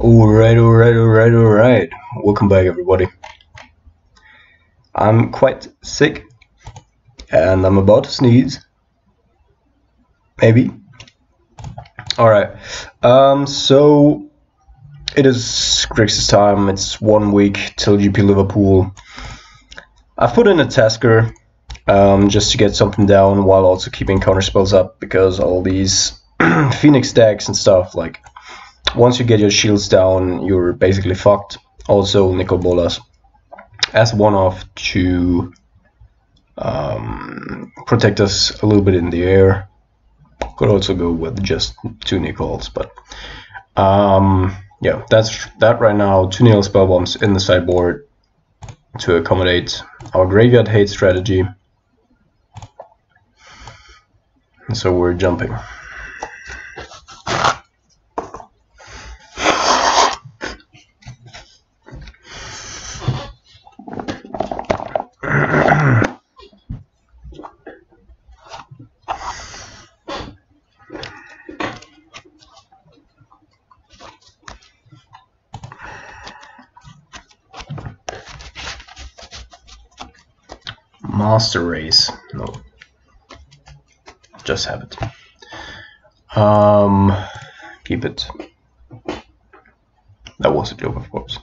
Alright. Welcome back, everybody. I'm quite sick and I'm about to sneeze. Maybe. Alright. So it is Grixis time. It's 1 week till GP Liverpool. I've put in a tasker just to get something down while also keeping counterspells up, because all these Phoenix stacks and stuff, like, once you get your shields down, you're basically fucked. Also, nickel bolas as one-off to protect us a little bit in the air. Could also go with just 2 nickels, but yeah, that's that right now. 2 nickel spell bombs in the sideboard to accommodate our graveyard hate strategy. And so we're jumping. Master race. No. Just have it. Keep it. That was a joke, of course.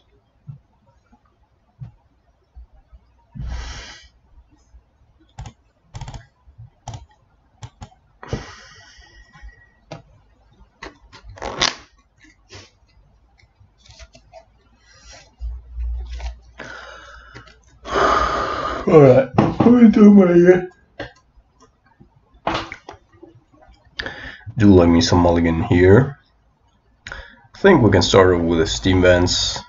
Alright, what are we doing here? Do like me some mulligan here. I think we can start off with the steam vents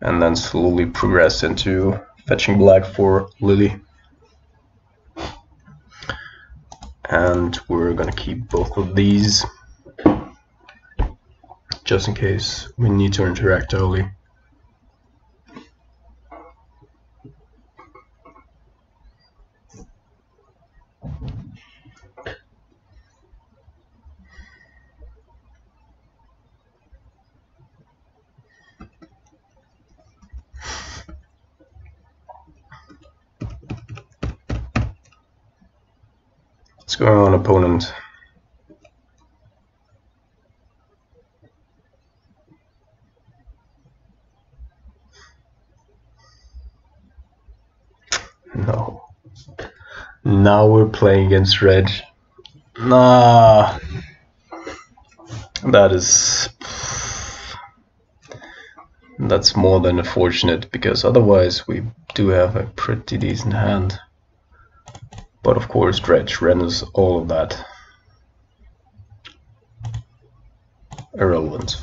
and then slowly progress into fetching black for Lily. And we're gonna keep both of these just in case we need to interact early. What's going on, opponent? No. Now we're playing against Dredge. Nah. That's more than unfortunate, because otherwise we do have a pretty decent hand. But of course Dredge renders all of that irrelevant.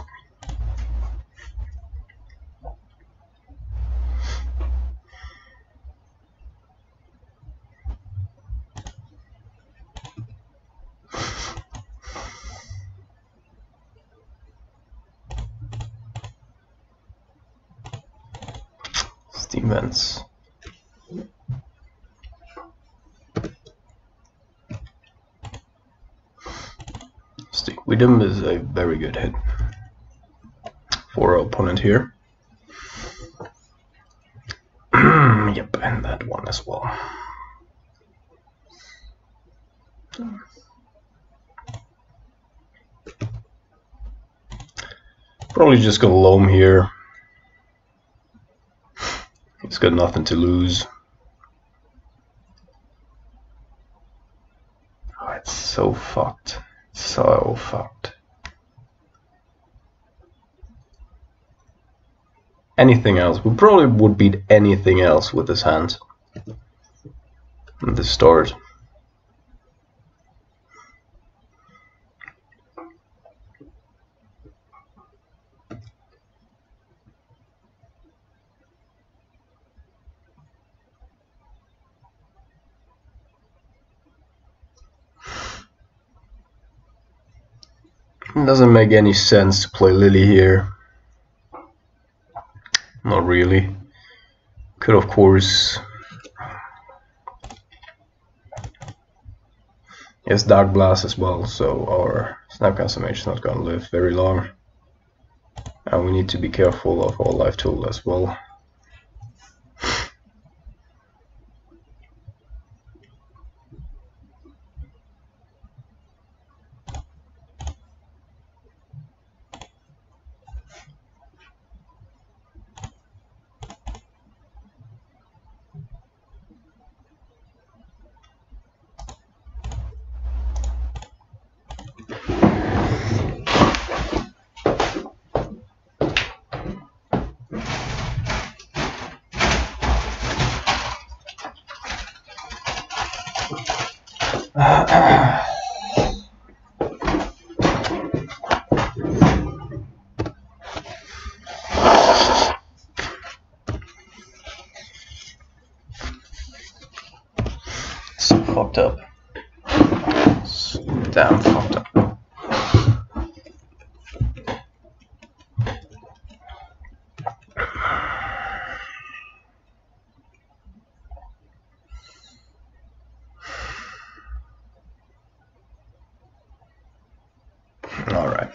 Steam vents. Stick with him is a very good hit for our opponent here. Yep, and that one as well. Probably just gonna loam here. He's got nothing to lose. Oh, it's so fucked. So fucked. Anything else? We probably would beat anything else with this hand at the start. It doesn't make any sense to play Lily here. Not really. Could of course. Yes, Dark Blast as well, so our Snap Consummation is not gonna live very long. And we need to be careful of our life total as well. So fucked up. So damn fucked up. All right.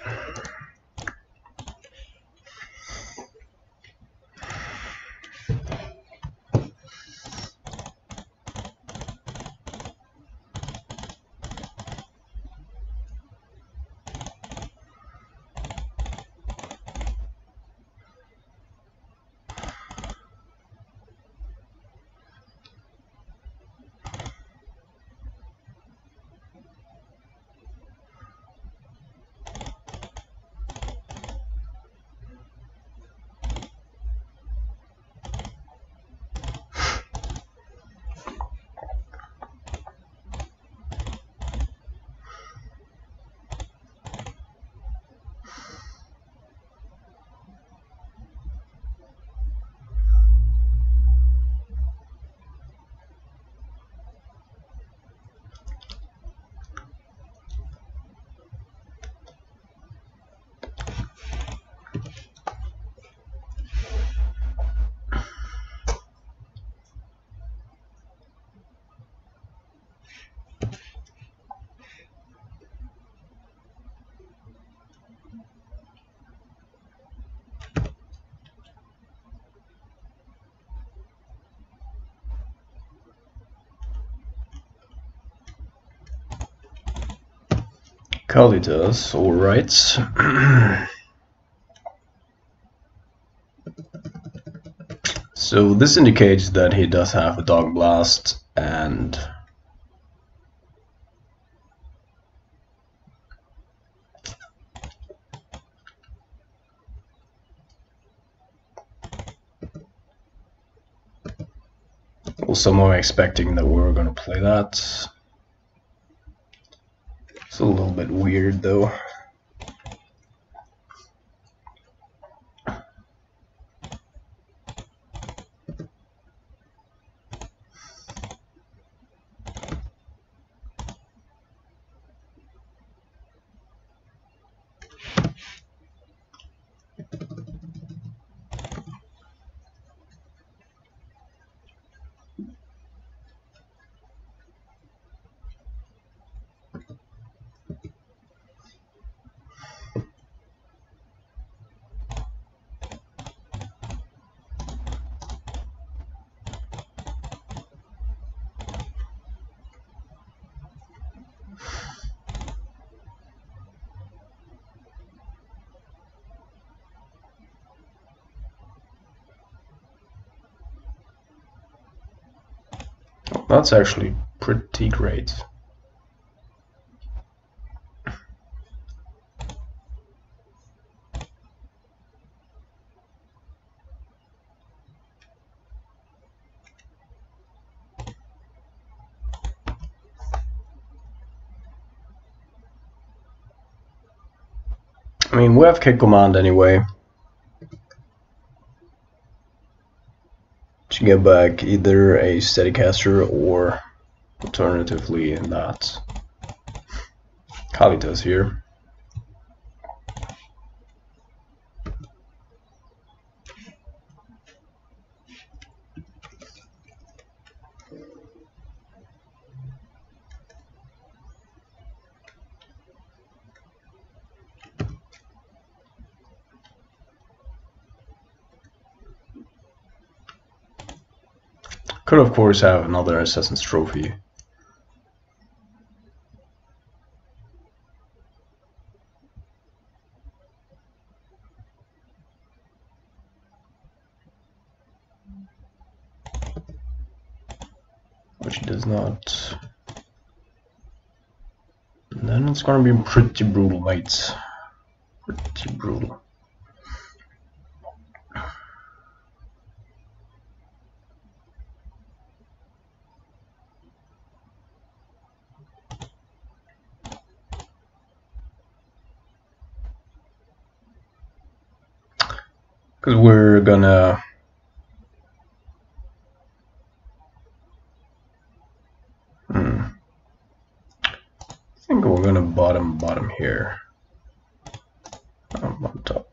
Kalitas, alright. So this indicates that he does have a Dog Blast and also I'm expecting that we're gonna play that. It's a little bit weird though. That's actually pretty great. I mean, we have kick command anyway. To get back either a Steadycaster or alternatively in that Kalitas here. Could of course have another Assassin's Trophy. Which does not. And then it's gonna be pretty brutal, mates. Pretty brutal. Because we're gonna I think we're gonna bottom here. On top.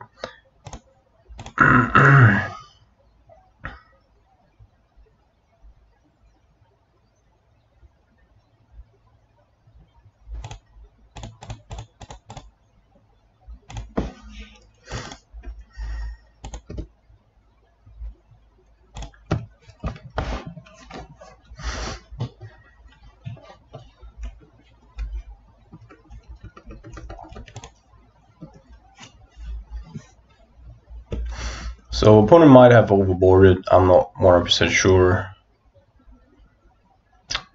So opponent might have overboarded, I'm not 100% sure.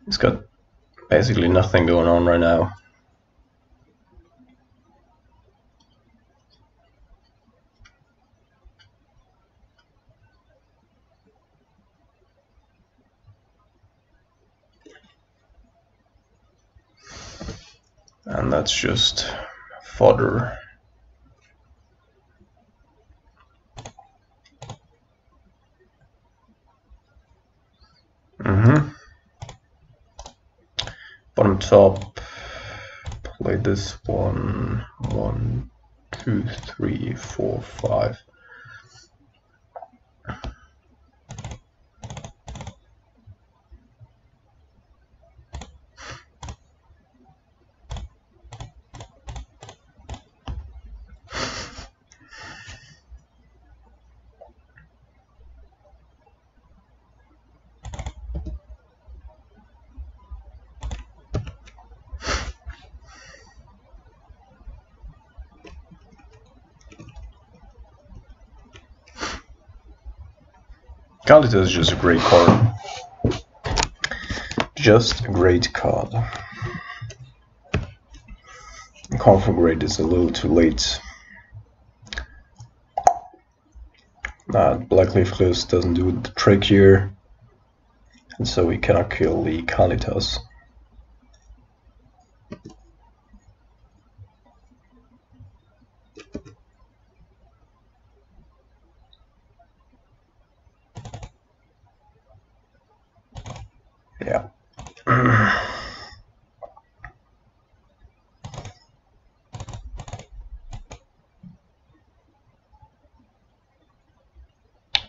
He's got basically nothing going on right now. And that's just fodder. Bottom top, play this 1, 1, 2, 3, 4, 5. Kalita is just a great card. Just a great card. Configurate is a little too late. Black Leaf Cliffs doesn't do the trick here, and so we cannot kill the Kalitas. Yeah.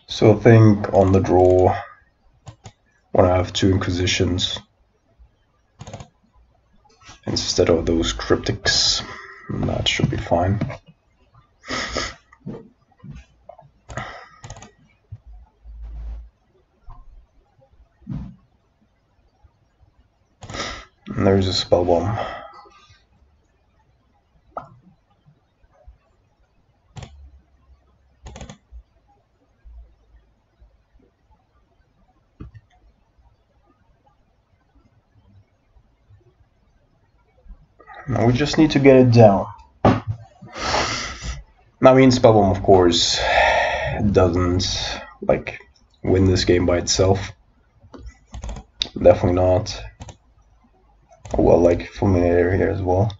So I think on the draw, when I have 2 Inquisitions instead of those cryptics, that should be fine. And there's a spell bomb. Now we just need to get it down. I mean, spell bomb, of course, doesn't like win this game by itself. Definitely not. Well, like Fulminator here as well.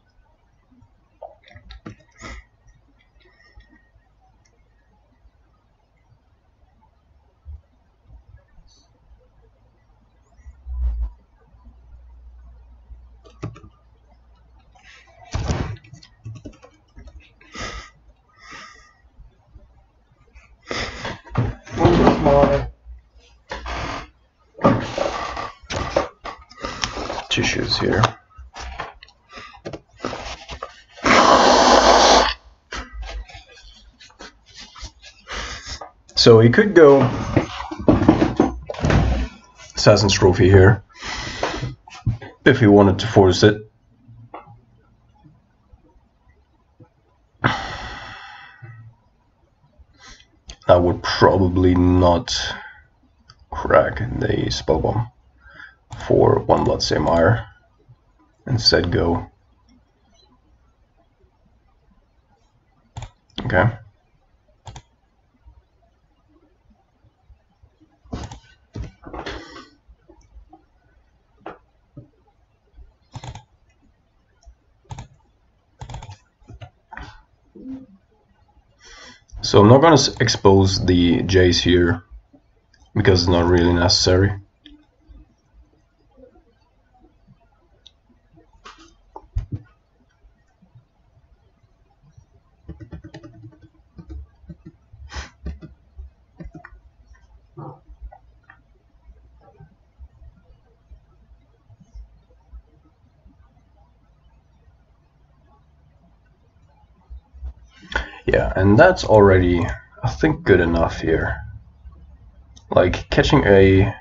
Tissues here. So he could go Assassin's Trophy here, if he wanted to force it. I would probably not crack the spell bomb for 1 Bloodstained Mire. Instead go. Okay. So I'm not going to expose the Jace here, because it's not really necessary. Yeah, and that's already, I think, good enough here. Like, catching a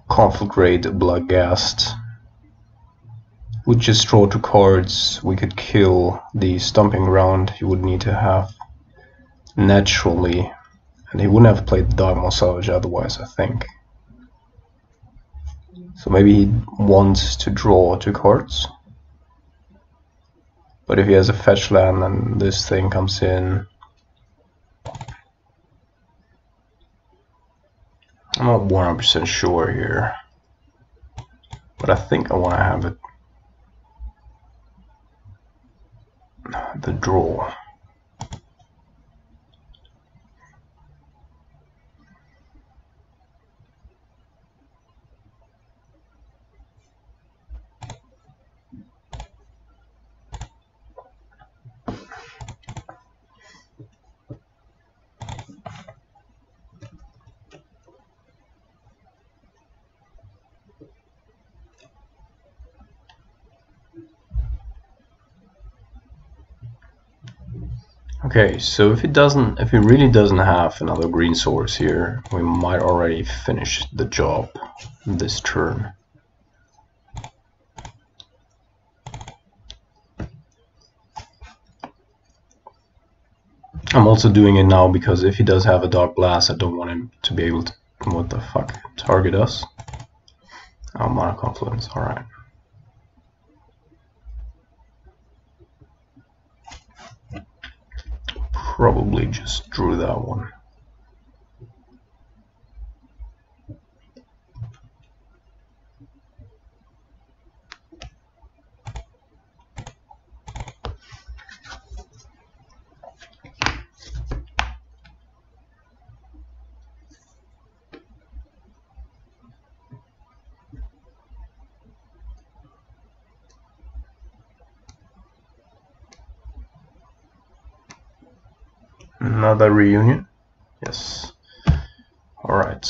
Conflagrate Bloodghast would just draw 2 cards. We could kill the Stomping Ground he would need to have naturally, and he wouldn't have played the Dogma Salvage otherwise, I think. So maybe he wants to draw 2 cards. But if he has a fetch land and this thing comes in, I'm not 100% sure here. But I think I want to have it the draw. Okay, so if he really doesn't have another green source here, we might already finish the job this turn. I'm also doing it now because if he does have a Dark Blast, I don't want him to be able to, what the fuck, target us. Oh, Mana Confluence, alright. Probably just drew that one. Another reunion? Yes. Alright.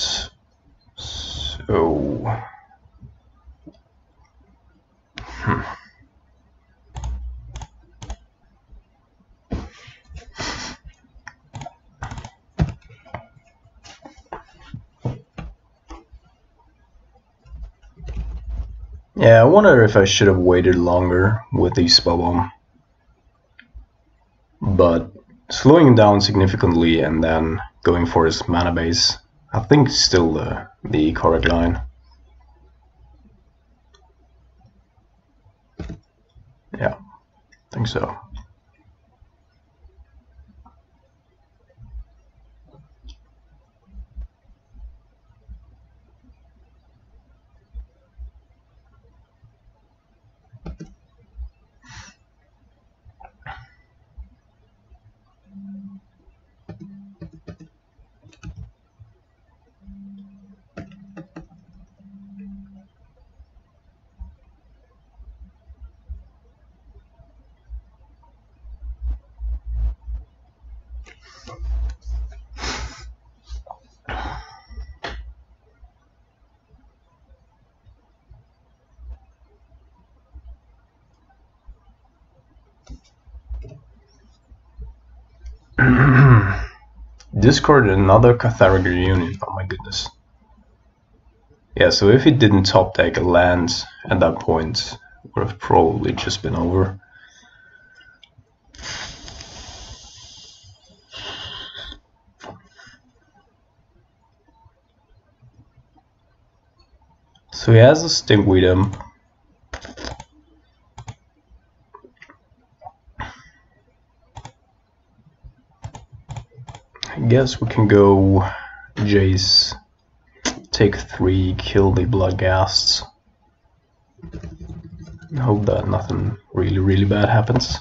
So... Yeah, I wonder if I should have waited longer with the spell bomb. But slowing down significantly and then going for his mana base, I think is still the correct line. Yeah, I think so. Discard another Catharic Reunion. Oh my goodness. Yeah, so if he didn't top deck a land at that point, it would have probably just been over. So he has a Stinkweed Imp. I guess we can go Jace, take 3, kill the Bloodghasts. Hope that nothing really bad happens.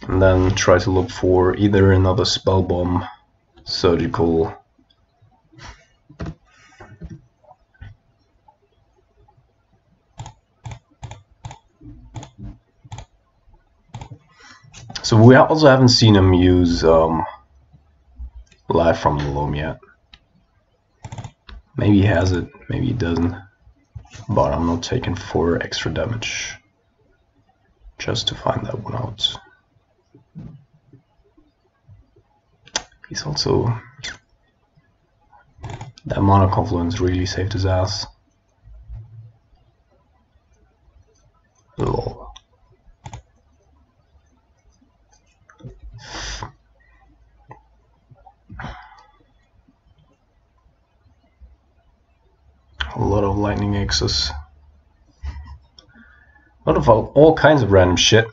And then try to look for either another Spell Bomb, Surgical, so we also haven't seen him use Live from the Loam yet. Maybe he has it, maybe he doesn't, but I'm not taking 4 extra damage just to find that one out. He's also... that Mana Confluence really saved his ass. Lol. A lot of lightning axes. A lot of all kinds of random shit.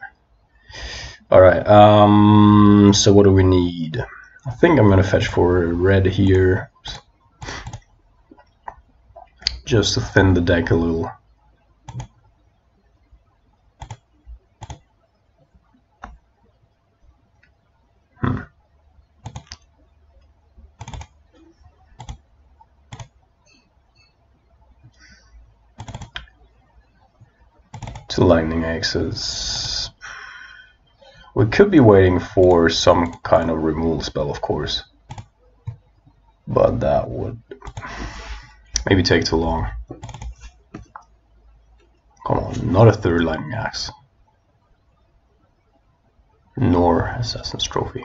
Alright, so what do we need? I think I'm gonna fetch for red here. Just to thin the deck a little. Two lightning axes. We could be waiting for some kind of removal spell, of course, but that would maybe take too long. Come on, not a third lightning axe, nor Assassin's Trophy.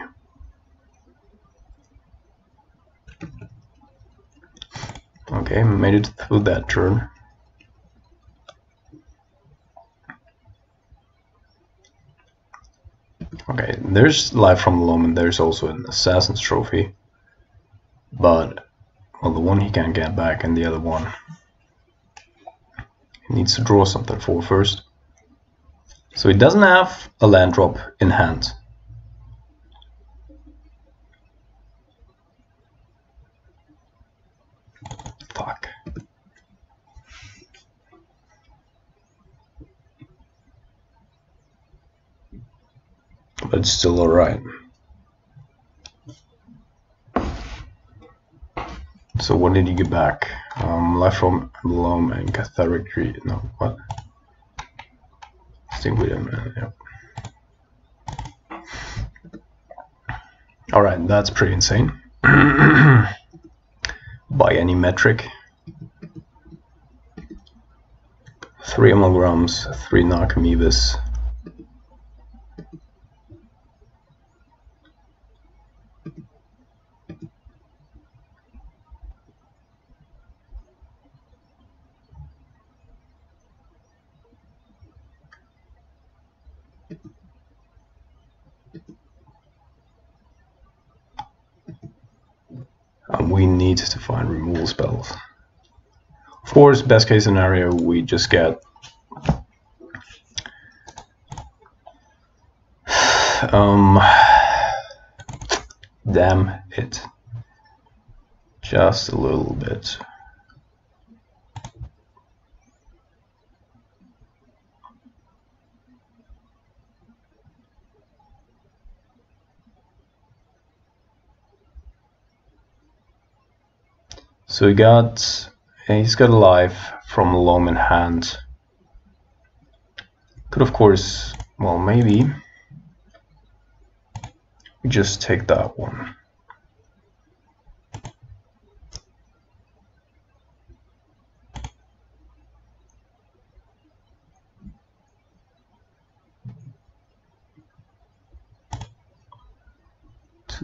Okay, made it through that turn. Okay, there's Life from the Loam and there's also an Assassin's Trophy, but well, the one he can't get back and the other one he needs to draw something for first. So he doesn't have a land drop in hand. Fuck. But it's still alright. So what did you get back? Life from the Loam and Catharic Tree. No, what? Stick with him. Yeah. Alright, that's pretty insane. By any metric. 3 Amalgrams, 3 Narcomoebas. We need to find removal spells. Of course, best case scenario, we just get damn it, just a little bit. So he's got a life from a Loam in hand. Could of course, well, maybe we just take that one.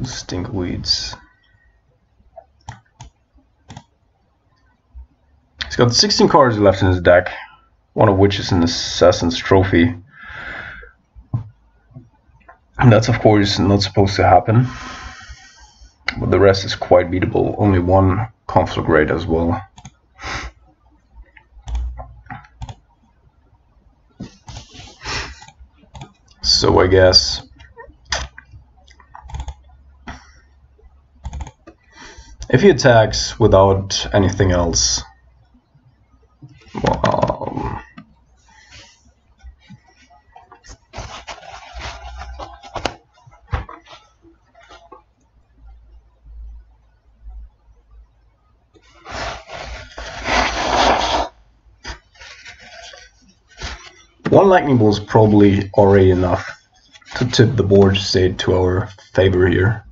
2 stinkweeds. He's got 16 cards left in his deck, one of which is an Assassin's Trophy. And that's of course not supposed to happen. But the rest is quite beatable. Only 1 Conflagrate as well. So I guess if he attacks without anything else, well, one lightning bolt is probably already enough to tip the board state to our favor here.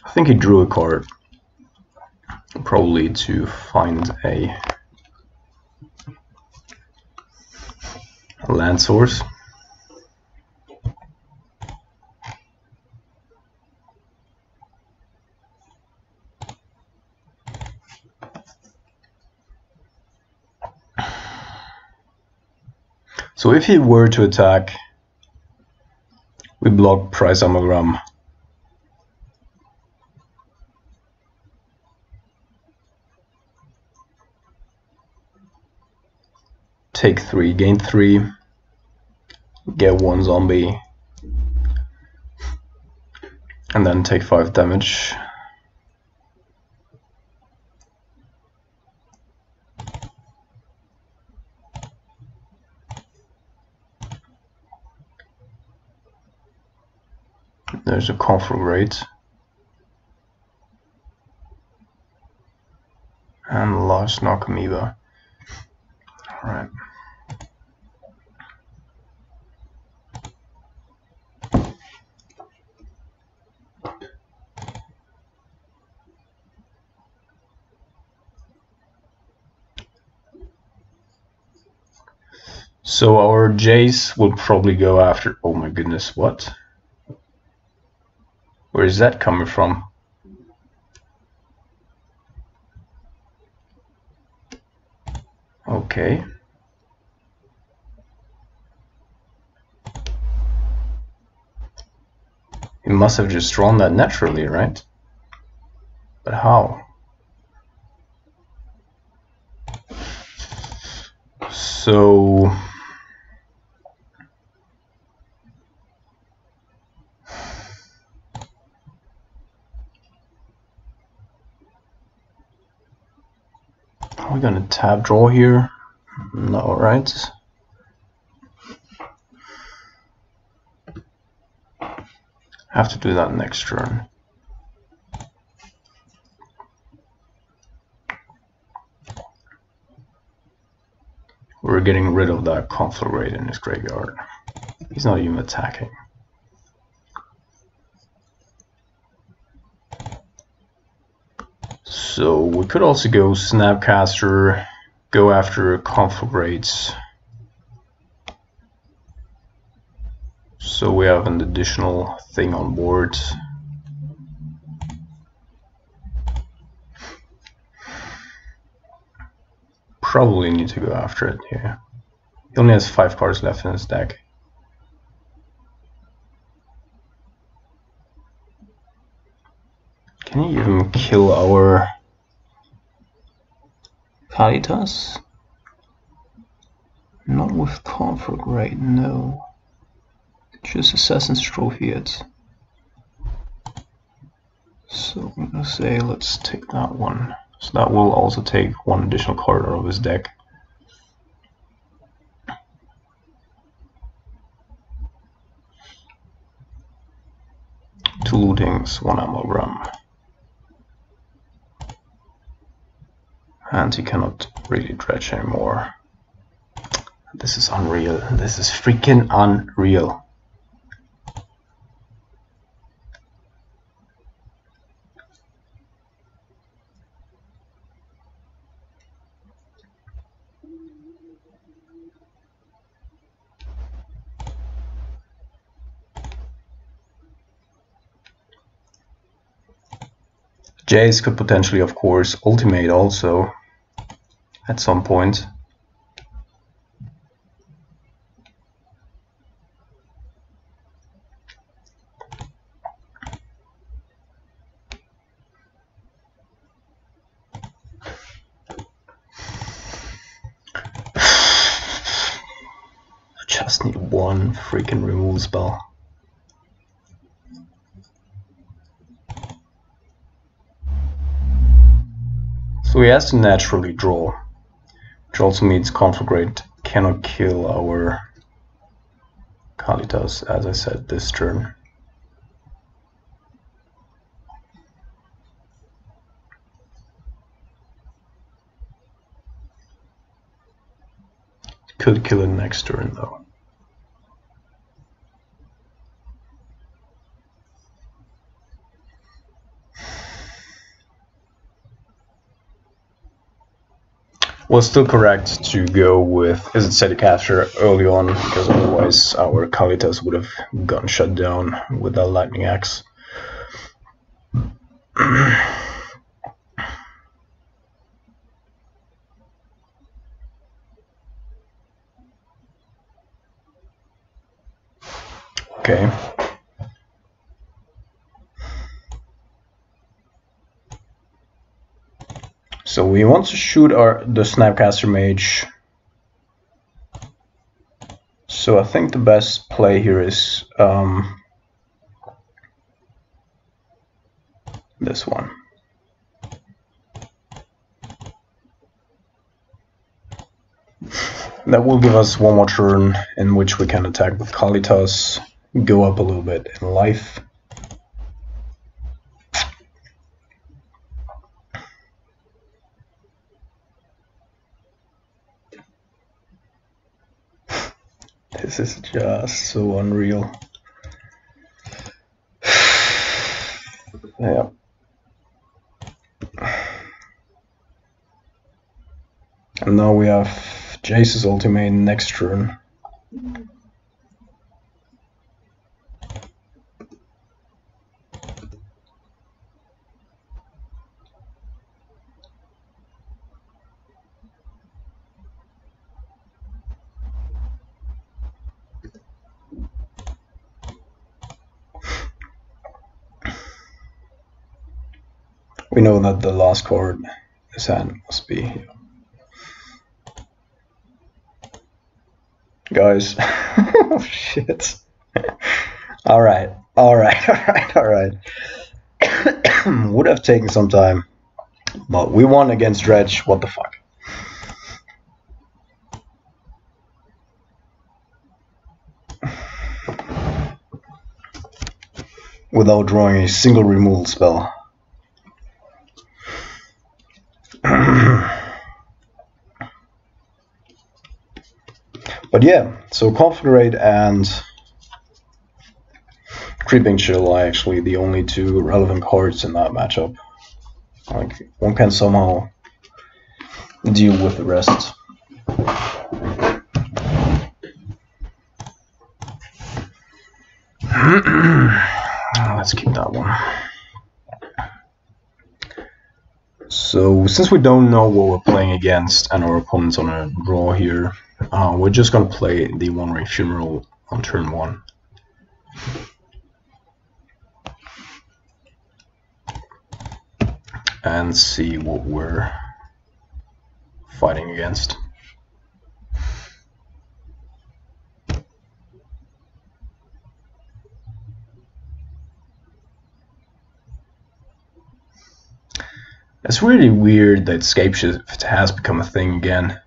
I think he drew a card, probably to find a land source. So if he were to attack, we block Price Amalgam. Take 3, gain 3, get 1 zombie, and then take 5 damage. There's a Conflagrate. And Last Knock Amoeba. Alright. So our Jace will probably go after... Oh my goodness, what? Where is that coming from? Okay. He must have just drawn that naturally, right? But how? So... are we gonna tap draw here? No, right? Have to do that next turn. We're getting rid of that Conflagrate in his graveyard. He's not even attacking. So we could also go Snapcaster, go after Conflagrates. So we have an additional thing on board. Probably need to go after it here. He only has 5 cards left in his deck. Can he even kill our Kalitas? Not with Conflagrate, no. Just Assassin's Trophy it. So I'm gonna say let's take that one. So that will also take 1 additional card out of his deck. 2 lootings, 1 amalgam. And he cannot really dredge anymore. This is unreal. This is freaking unreal. Jace could potentially, of course, ultimate also at some point. Just need one freaking removal spell. So he has to naturally draw, which also means Conflagrate cannot kill our Kalitas, as I said, this turn. Could kill it next turn though. Was still correct to go with Is It Steadycaster early on, because otherwise our Kalitas would have gotten shut down with that Lightning Axe. Okay. So we want to shoot the Snapcaster Mage. So I think the best play here is this one. That will give us one more turn in which we can attack with Kalitas, go up a little bit in life. This is just so unreal. Yeah. And now we have Jace's ultimate next turn. We know that the last card in his hand must be... Guys. Oh shit. Alright. Would have taken some time. But we won against Dredge, what the fuck. Without drawing a single removal spell. But yeah, so Conflagrate and Creeping Chill are actually the only two relevant cards in that matchup. Like, one can somehow deal with the rest. Let's keep that one. So, since we don't know what we're playing against and our opponent's on a draw here, we're just going to play the One Ring Funeral on turn 1. And see what we're fighting against. It's really weird that Scapeshift has become a thing again.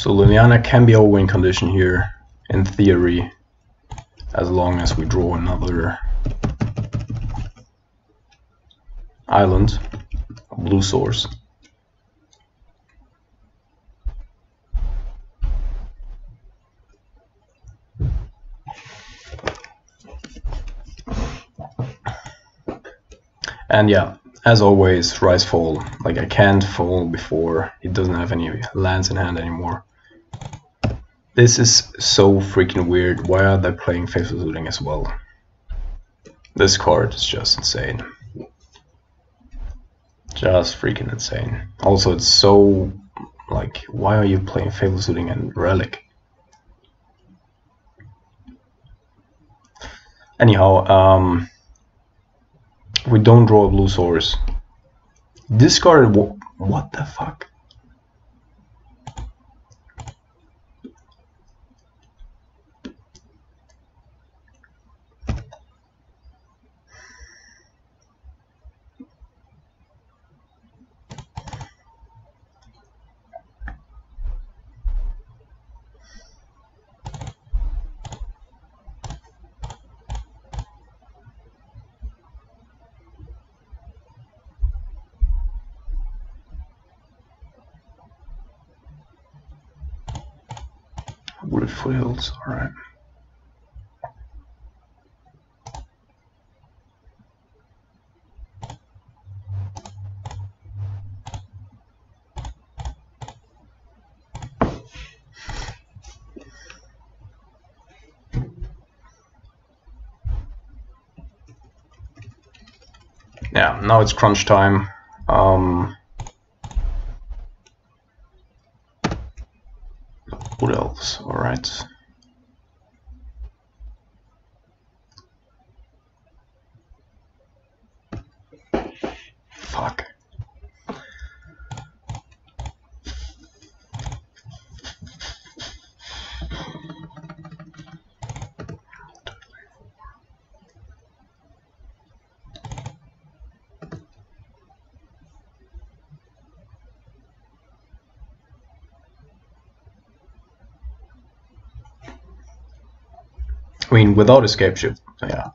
So Liliana can be our win condition here, in theory, as long as we draw another island, a blue source. And yeah, as always, rise fall. Like, I can't fall before it doesn't have any lands in hand anymore. This is so freaking weird. Why are they playing Faithful Looting as well? This card is just insane. Just freaking insane. Also, it's so, like, why are you playing Faithful Looting and Relic? Anyhow, we don't draw a blue source. Discard. What the fuck? Wooded Foothills, alright. Yeah, now it's crunch time. Wood Elves, alright. Fuck. I mean, without escape shift, yeah,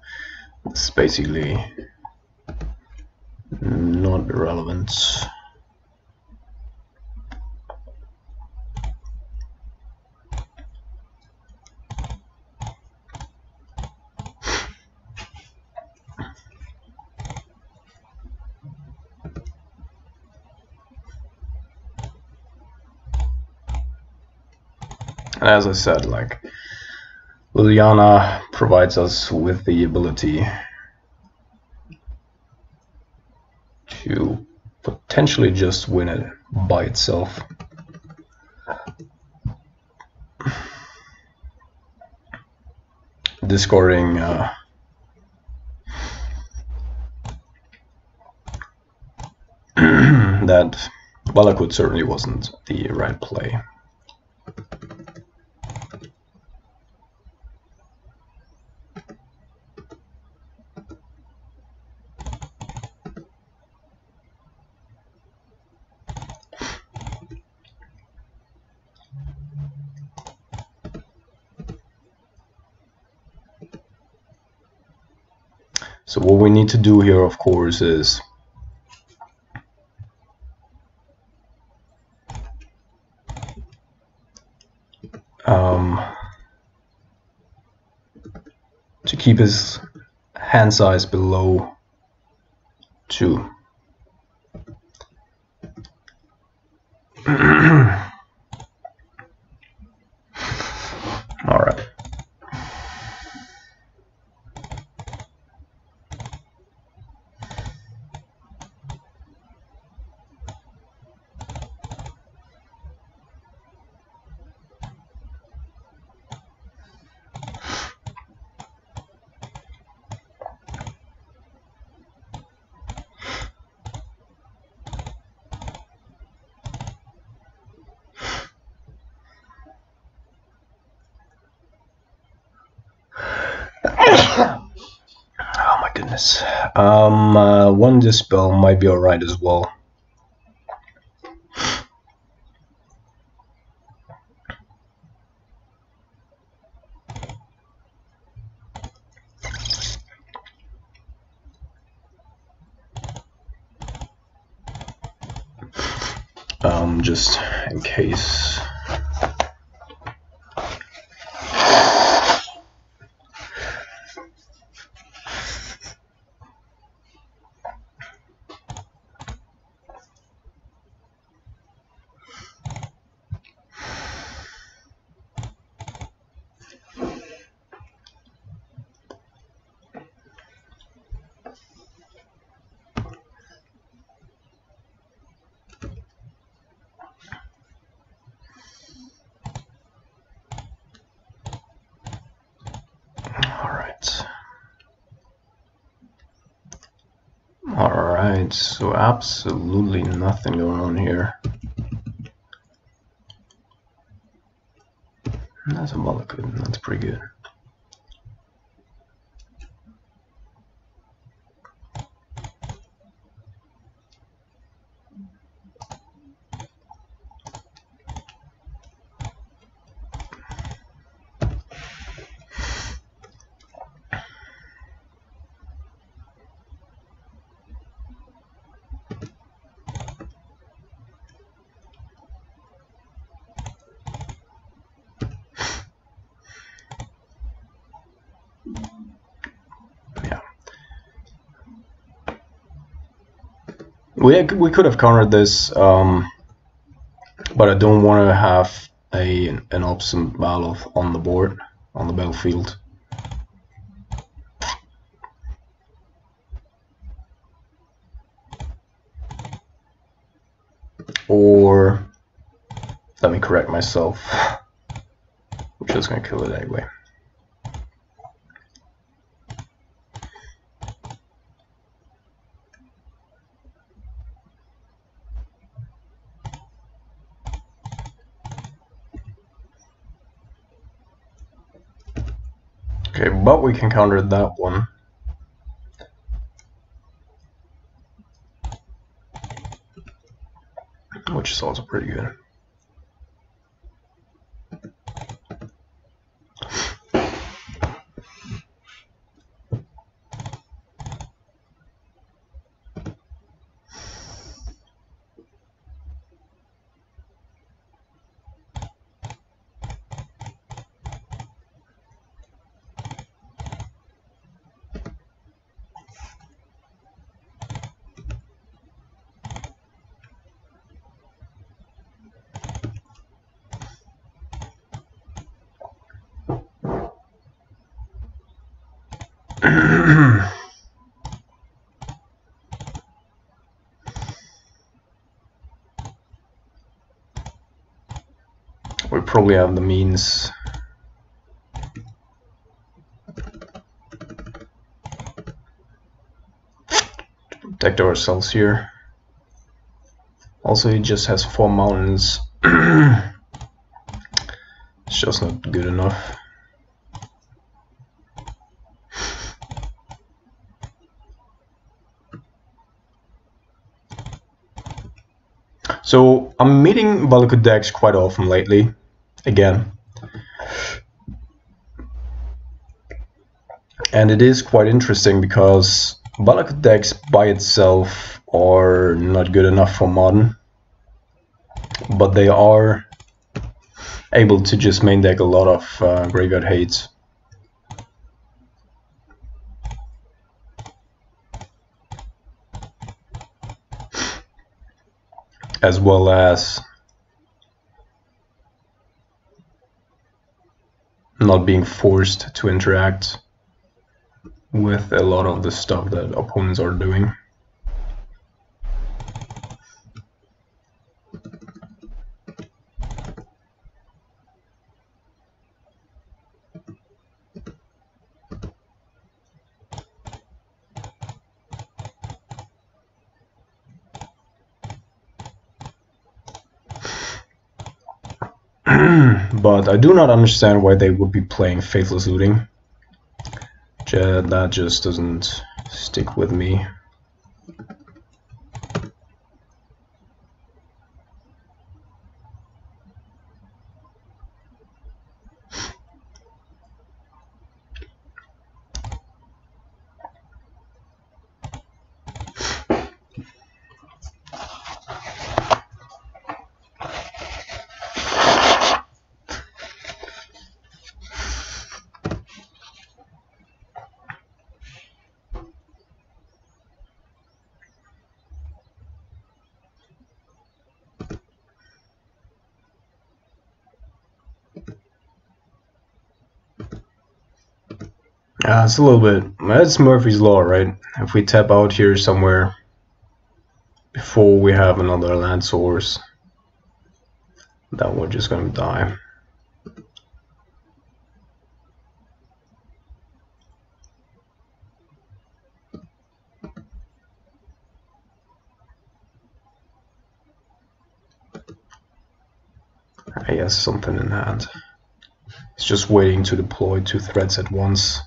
it's basically not relevant. And as I said, like, Liliana provides us with the ability to potentially just win it by itself. Discarding that Valakut certainly wasn't the right play. So what we need to do here, of course, is to keep his hand size below 2. All right. Oh my goodness. One Dispel might be alright as well. just in case. Alright, so absolutely nothing going on here. That's a Mollycoon, that's pretty good. We could have countered this, but I don't want to have an option battle on the board, on the battlefield. Or, let me correct myself, I'm just going to kill it anyway. Okay, but we can counter that one. Which is also pretty good. We probably have the means to protect ourselves here. Also, he just has 4 mountains. It's just not good enough. So I'm meeting Valakut decks quite often lately, again. And it is quite interesting because Valakut decks by itself are not good enough for modern, but they are able to just main deck a lot of graveyard hates. As well as not being forced to interact with a lot of the stuff that opponents are doing. But I do not understand why they would be playing Faithless Looting. That just doesn't stick with me. It's a little bit. That's Murphy's Law, right? If we tap out here somewhere before we have another land source, then we're just gonna die. He has something in hand. He's just waiting to deploy 2 threats at once.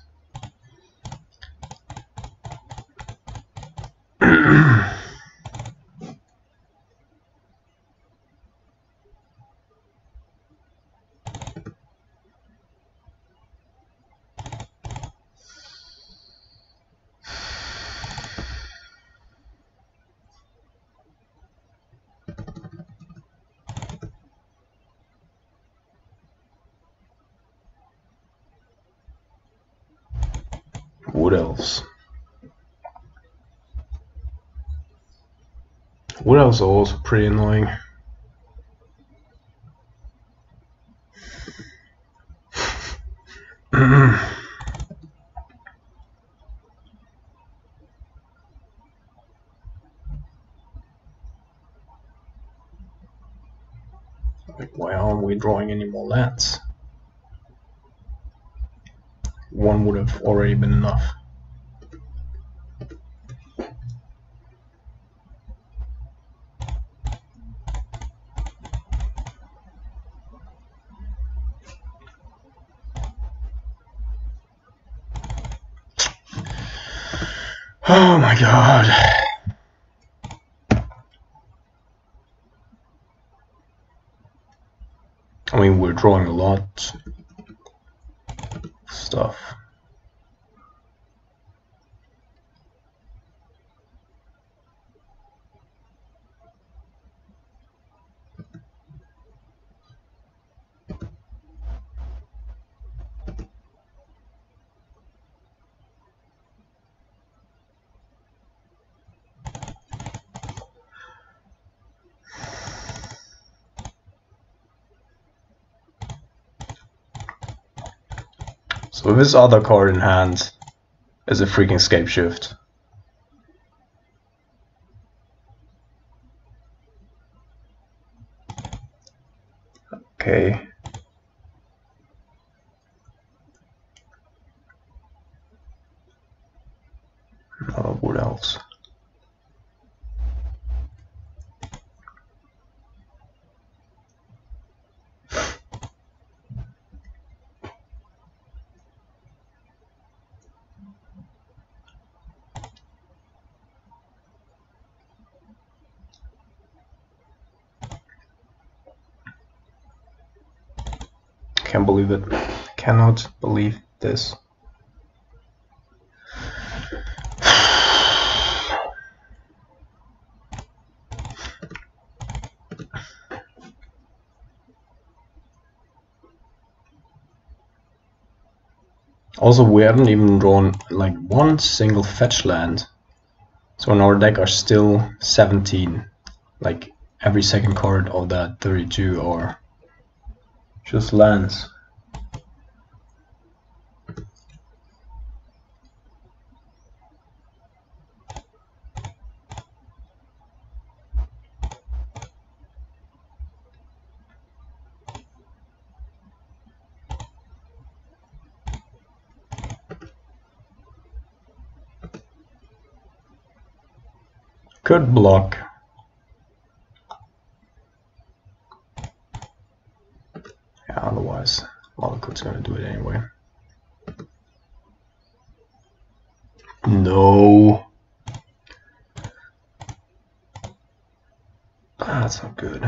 Wood elves. Wood elves are also pretty annoying. Like, why aren't we drawing any more lands? One would have already been enough. Oh my god. I mean, we're drawing a lot of stuff. So this other card in hand is a freaking Scapeshift. Okay. What else? Can't believe it. Cannot believe this. Also, we haven't even drawn like one single fetch land. So in our deck are still 17. Like every second card of that 32 are just lands. Could block. Yeah, otherwise, Malakut's gonna do it anyway. No. That's not good.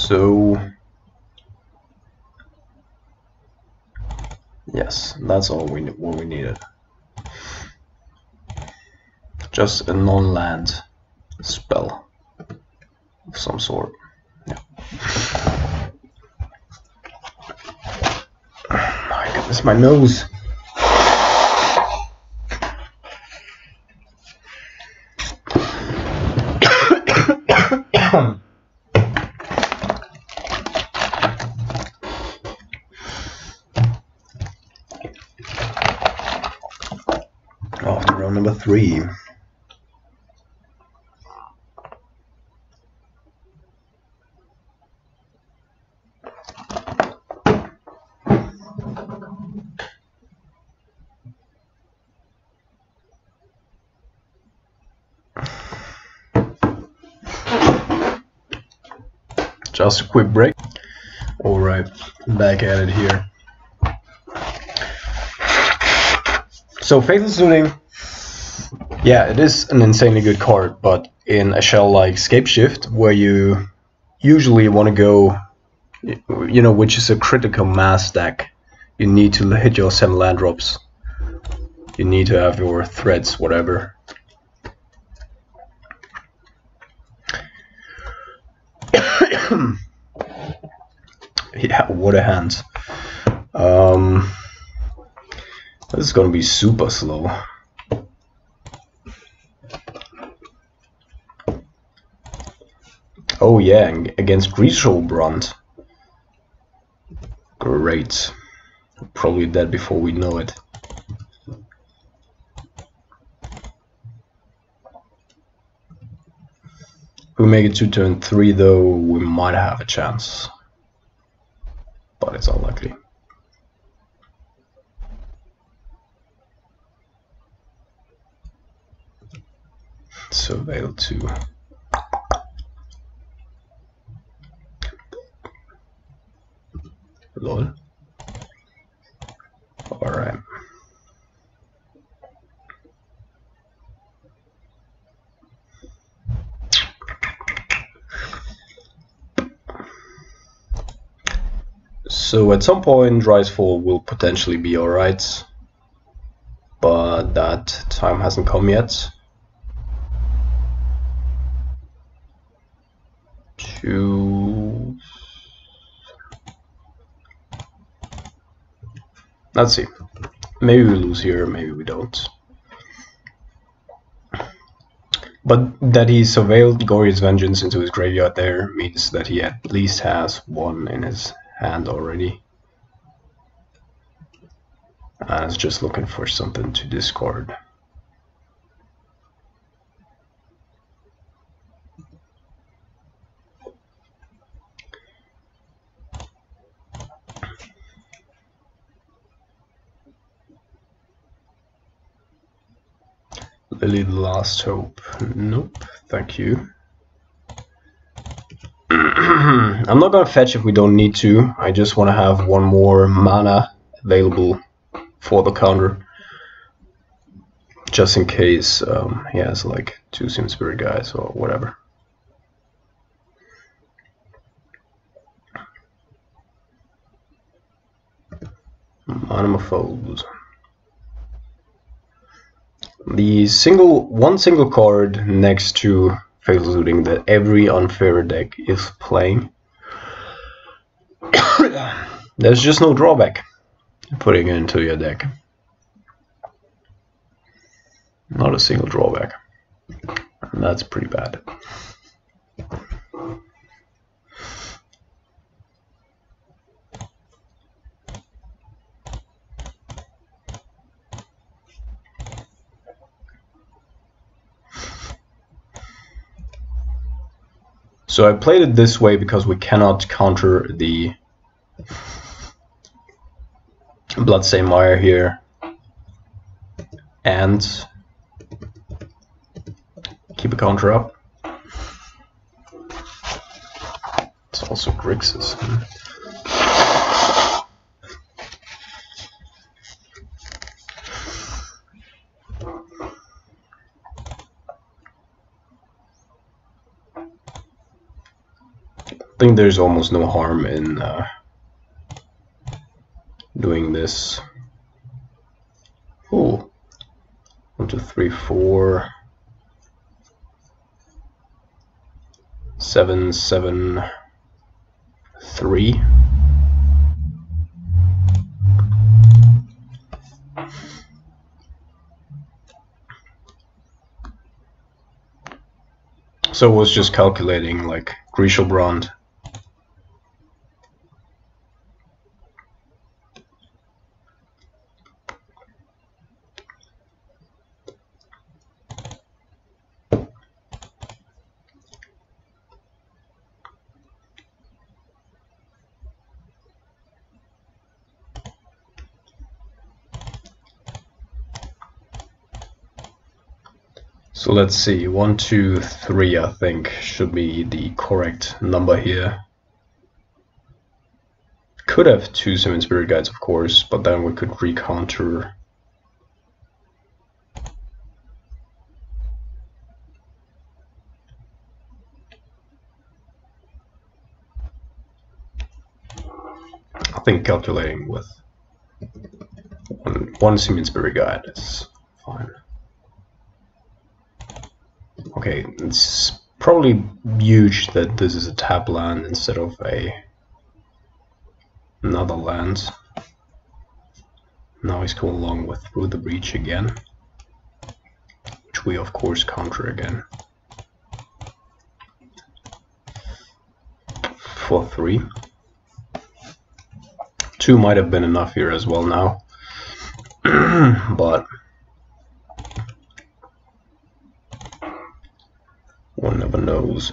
So yes, that's all what we needed. Just a non-land spell of some sort. Yeah. My goodness, my nose. After round number 3. Just a quick break. Alright, back at it here. So Fatal Suiting, yeah, it is an insanely good card, but in a shell like Scapeshift, where you usually want to go, you know, which is a critical mass deck, you need to hit your 7 land drops. You need to have your threads, whatever. Yeah, what a hand. This is gonna be super slow. Oh yeah, against Grishoalbrand. Great. Probably dead before we know it. If we make it to turn 3 though, we might have a chance. But it's unlikely. So Veil 2. Lol. Alright. So at some point Rise-Fall will potentially be alright, but that time hasn't come yet. Let's see. Maybe we lose here, maybe we don't. But that he surveilled Gori's Vengeance into his graveyard there means that he at least has 1 in his hand already. And is just looking for something to discard. Lily the Last Hope. Nope, thank you. I'm not gonna fetch if we don't need to. I just want to have 1 more mana available for the counter. Just in case he has like 2 Sim Spirit guys or whatever. Animophones. The one single card next to Fatal Suiting that every unfair deck is playing. There's just no drawback putting it into your deck. Not a single drawback. And that's pretty bad. So I played it this way because we cannot counter the Bloodstained Mire here and keep a counter up. It's also Grixis. I think there's almost no harm in doing this. Oh, 1, 2, 3, 4, 7, 7, 3. So I was just calculating like Grishoalbrand. So let's see, 1, 2, 3 I think should be the correct number here. Could have 2 Summon Spirit Guides of course, but then we could recounter. I think calculating with one Summon Spirit Guide is fine. Okay, it's probably huge that this is a tap land instead of another land. Now he's going along with Through the Breach again, which we of course counter again. For 3. 2 might have been enough here as well now, but one never knows.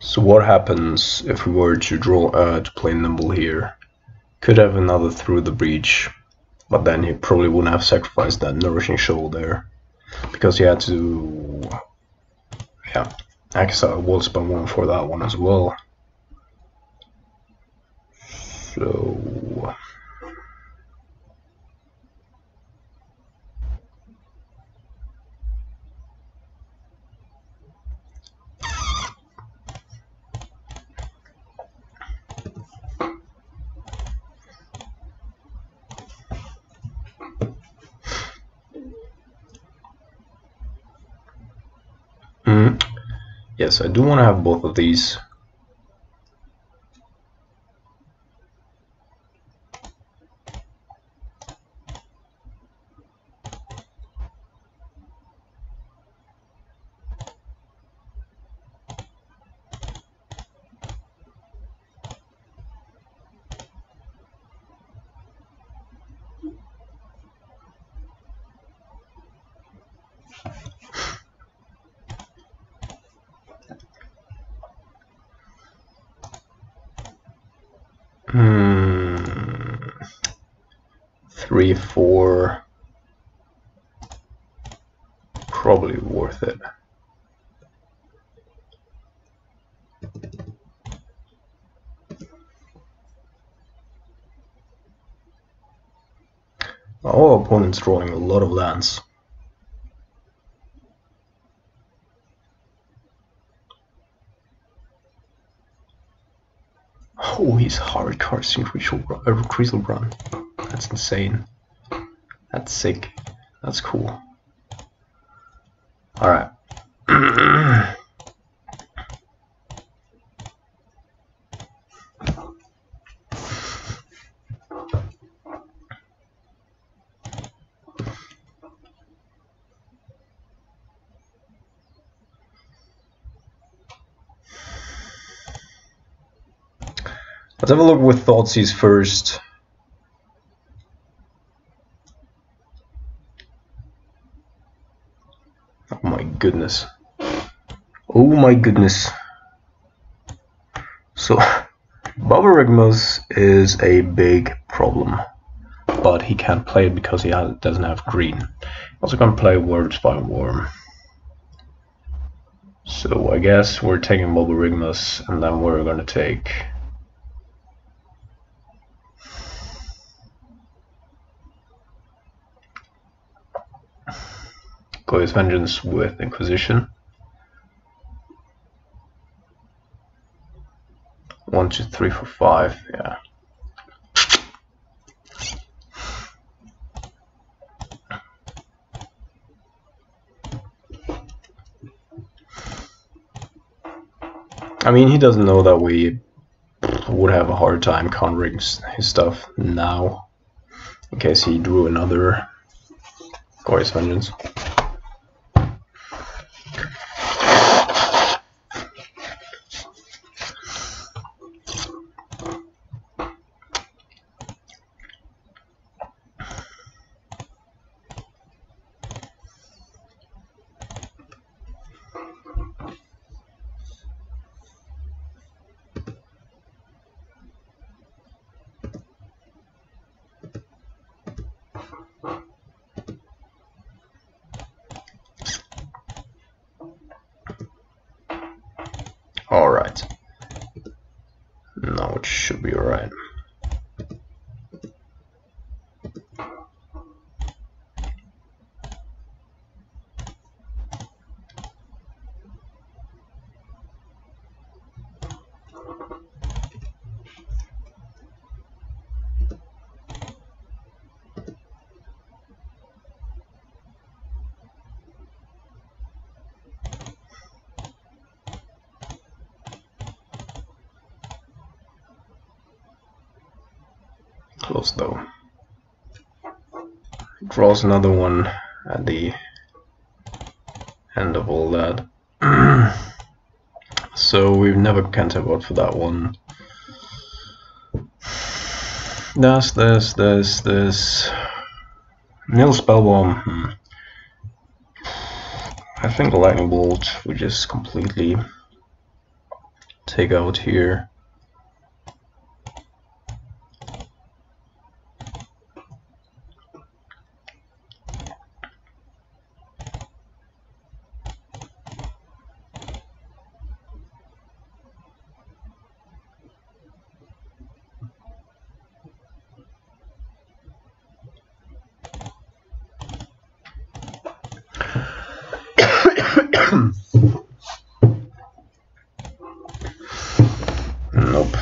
So what happens if we were to draw to play Nimble here? Could have another Through the Breach, but then he probably wouldn't have sacrificed that Nourishing Shoal there, because he had to, yeah, exile Wolfspan 1 for that one as well. So yes, I do want to have both of these. Hmm. 3, 4. Probably worth it. Our opponent's drawing a lot of lands. Oh, he's hard casting Grishoalbrand. That's insane. That's sick. That's cool. Alright. Let's have a look with Thoughtseize first. goodness. Oh my goodness. So Bobarigmus is a big problem, but he can't play it because he doesn't have green. Also can't play Words by Worm. So I guess we're taking Bobarigmus, and then we're gonna take Goya's Vengeance with Inquisition. 1, 2, 3, 4, 5, yeah. I mean, he doesn't know that we would have a hard time countering his stuff now, in case he drew another Goya's Vengeance. Alright. Now it should be alright. Close though. Draws another one at the end of all that. So we've never counterspelled for that one. This. Nil Spellbomb. I think the Lightning Bolt we just completely take out here. Nope.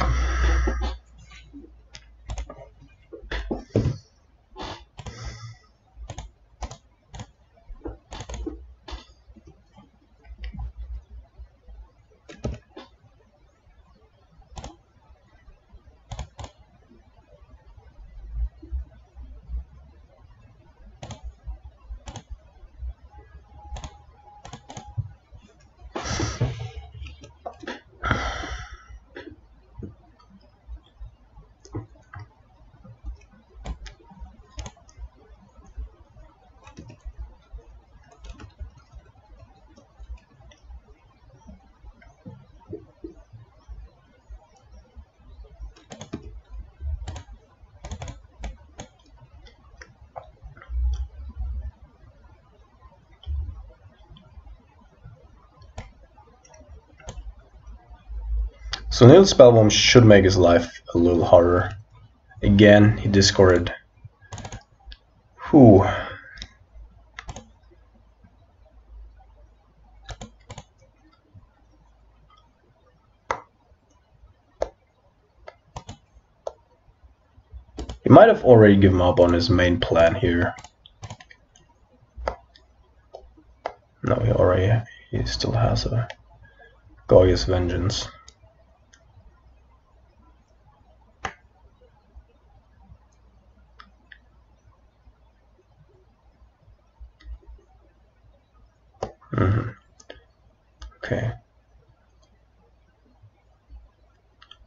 So Nil Spellbomb should make his life a little harder. Again, he discarded. Whew. He might have already given up on his main plan here. No, he still has a Goya's Vengeance. Okay.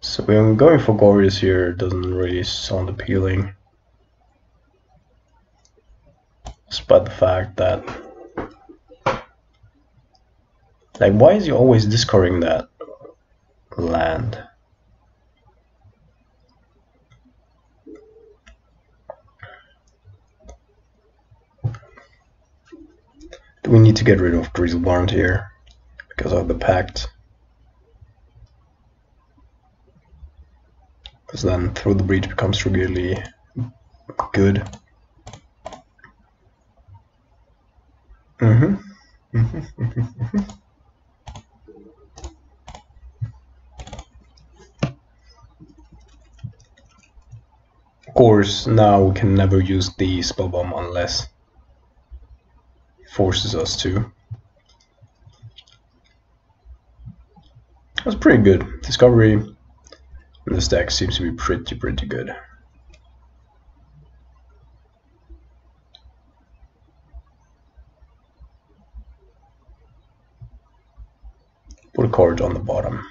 So we're going for Glorious here, doesn't really sound appealing. Despite the fact that Like, why is he always discarding that land? Do we need to get rid of Grishoalbrand here because of the pact? Because then Through the Breach becomes really good. Of course, now we can never use the spell bomb unless it forces us to. That's pretty good. Discovery in this deck seems to be pretty good. Put a card on the bottom.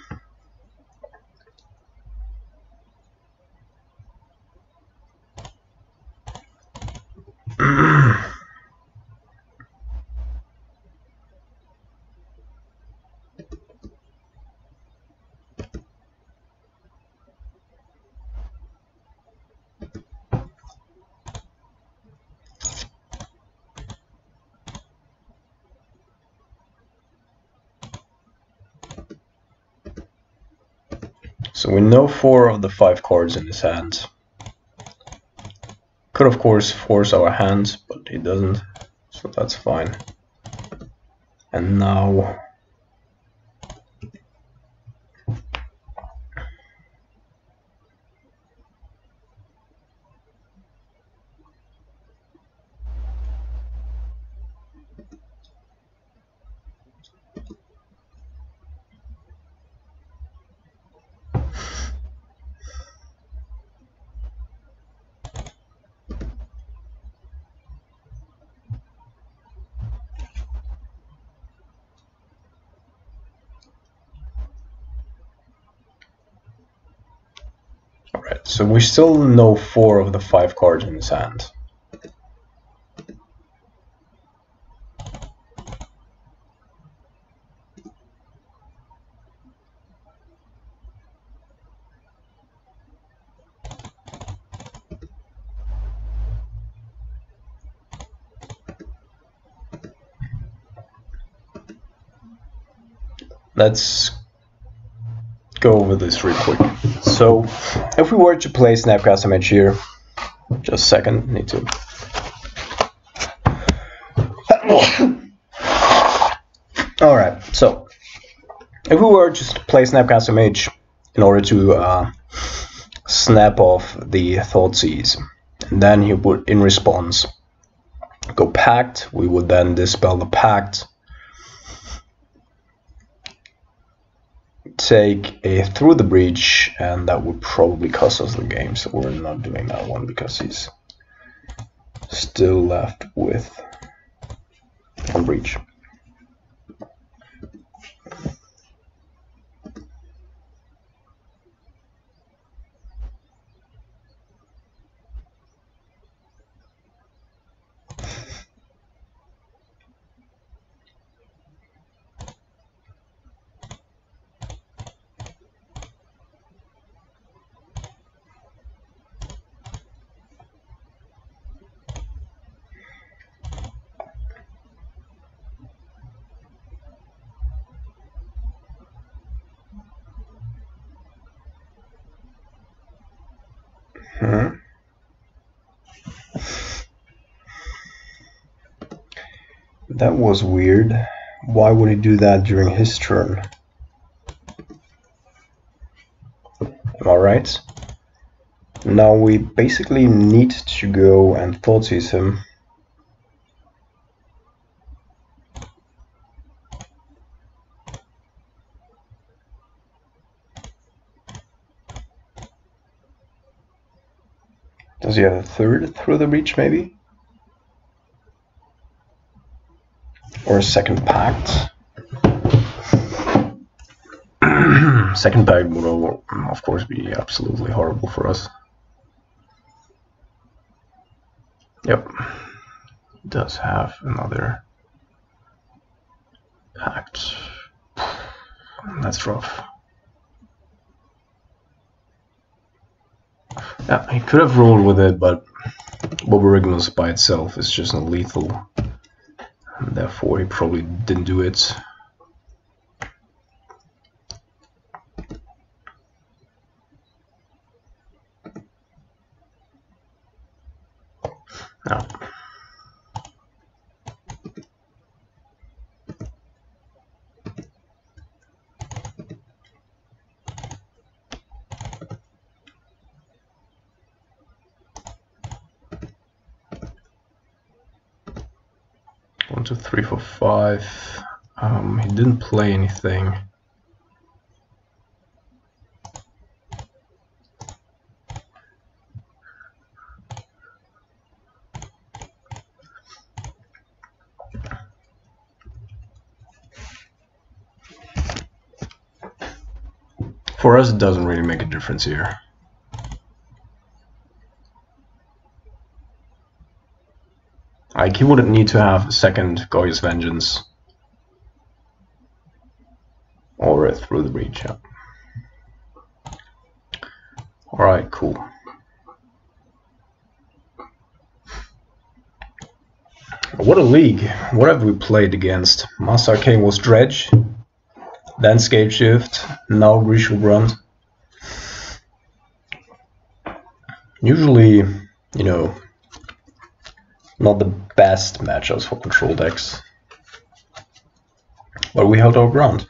So we know 4 of the 5 cards in his hand. Could of course force our hands, but he doesn't, so that's fine. And now alright, so we still know 4 of the 5 cards in his hand. Let's go over this real quick. So, if we were to play Snapcaster Mage here, just a second, need to. Alright, so if we were just to play Snapcaster Mage in order to snap off the Thoughtseize, and then he would, in response, go Pact, we would then dispel the Pact, take a Through the Breach, and that would probably cost us the game, so we're not doing that one because he's still left with a Breach. That was weird. Why would he do that during his turn? Am I right? Now we basically need to go and Thoughtseize him. Does he have a third Through the Breach, maybe? Or a second Pact? Second Pact would, of course, be absolutely horrible for us. Yep. It does have another Pact. That's rough. Yeah, he could have rolled with it, but Boborignos by itself is just not lethal. And therefore he probably didn't do it. No. One, two, three, four, five. He didn't play anything. For us, it doesn't really make a difference here. Like, he wouldn't need to have a second Goya's Vengeance. Or through the breach, yeah. Alright, cool. What a league. What have we played against? Master Arcane was Dredge, then Scapeshift, now Grishoalbrand. Usually, you know, not the best matchups for control decks. But we held our ground.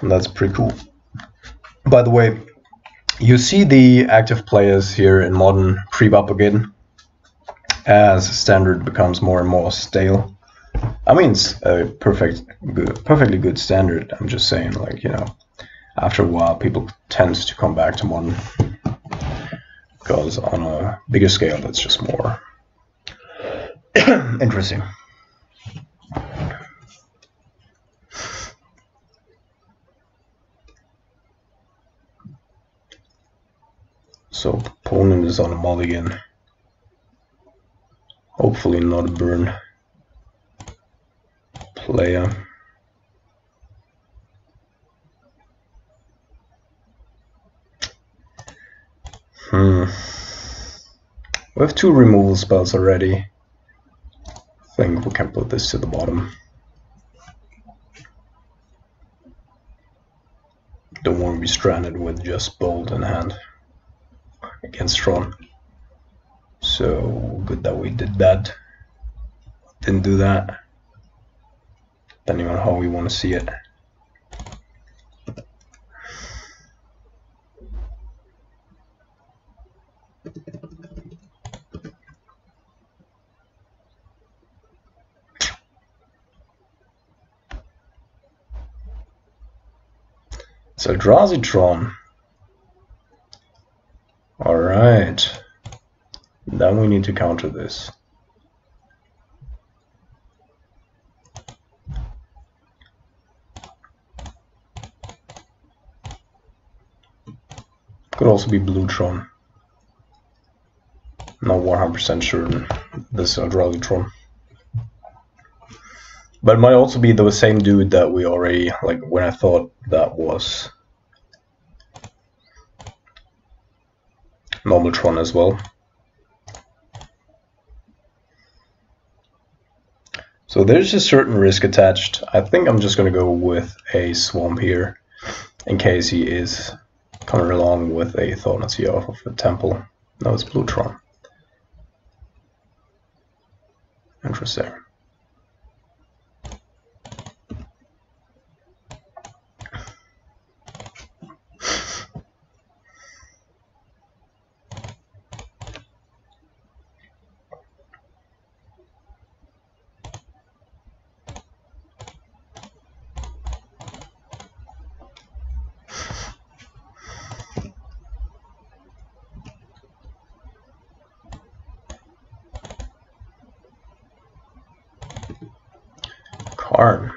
And that's pretty cool. By the way, you see the active players here in Modern creep up again as Standard becomes more and more stale. I mean, it's a perfectly good Standard. I'm just saying, like, you know, after a while people tend to come back to Modern because on a bigger scale that's just more interesting. So opponent is on a mulligan. Hopefully not a burn player. We have 2 removal spells already. I think we can put this to the bottom. Don't want to be stranded with just Bolt in hand against Tron. So good that we did that. Didn't do that. Depending on how we want to see it. So Eldrazi Tron. Alright. Then we need to counter this. Could also be Blue Tron. Not 100% certain this Eldrazi Tron. But it might also be the same dude that we already, like, when I thought that was normal Tron as well. So there's a certain risk attached. I think I'm just going to go with a Swamp here, in case he is coming along with a Thaumacy off of a Temple. No, it's Blue Tron. Interesting. Karn.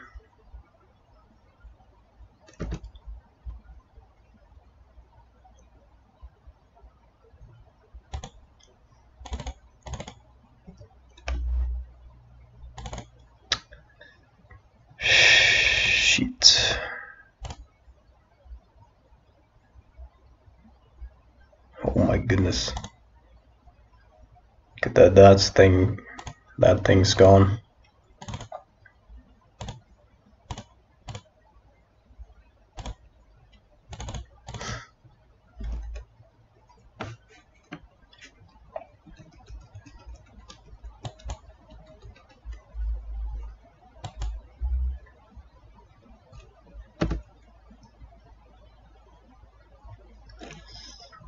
Shit. my goodness. Look at that, that thing's gone.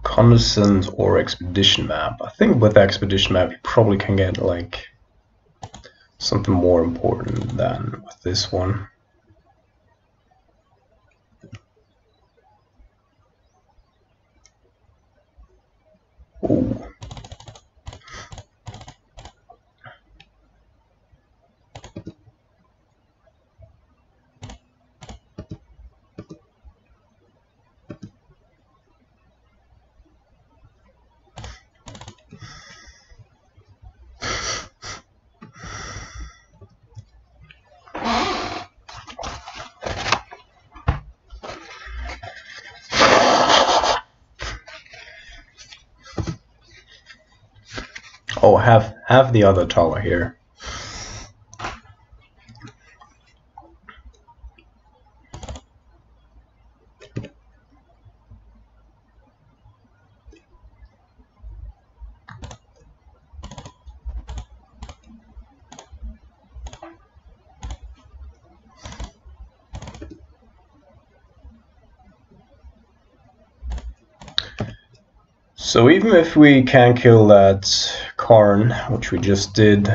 Reconnaissance or expedition map. I think with the expedition map you probably can get like something more important than with this one. Ooh. Oh, have the other tower here. So even if we can kill that Karn, which we just did,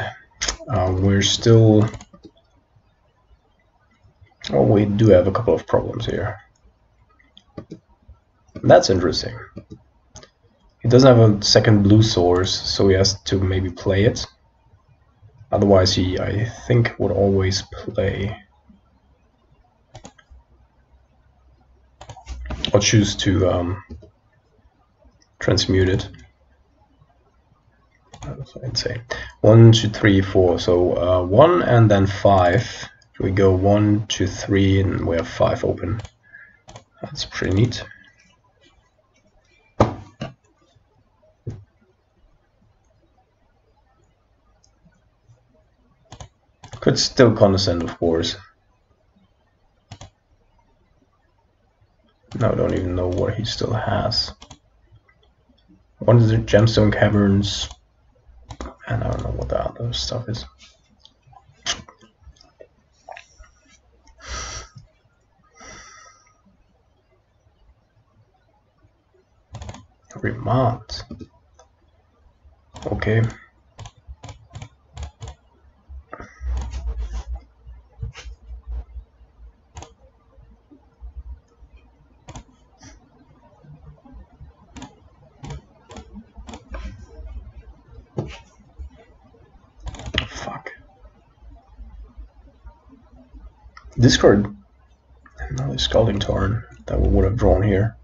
we're still... Well, we do have a couple of problems here. That's interesting. He doesn't have a second blue source, so he has to maybe play it. Otherwise he, I think, would always play. I'll choose to transmute it. I'd say 1, 2, 3, 4. So 1 and then 5. We go 1, 2, 3, and we have 5 open. That's pretty neat. Could still condescend, of course. Now I don't even know what he still has. One is the gemstone caverns, and I don't know what the other stuff is. Remount. Okay. Fuck. Discard another Scalding Tarn that we would have drawn here.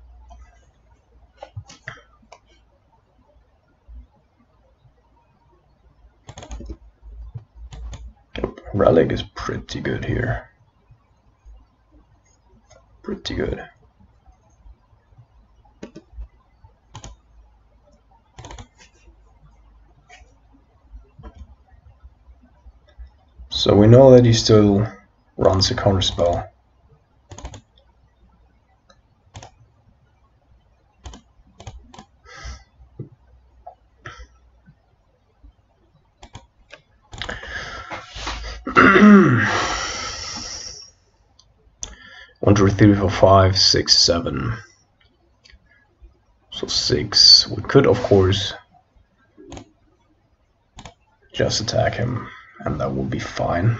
Relic is pretty good here. Pretty good. So we know that he still runs a counterspell. One, two, three, four, 5, 6, 7. So 6. We could, of course, just attack him, and that would be fine.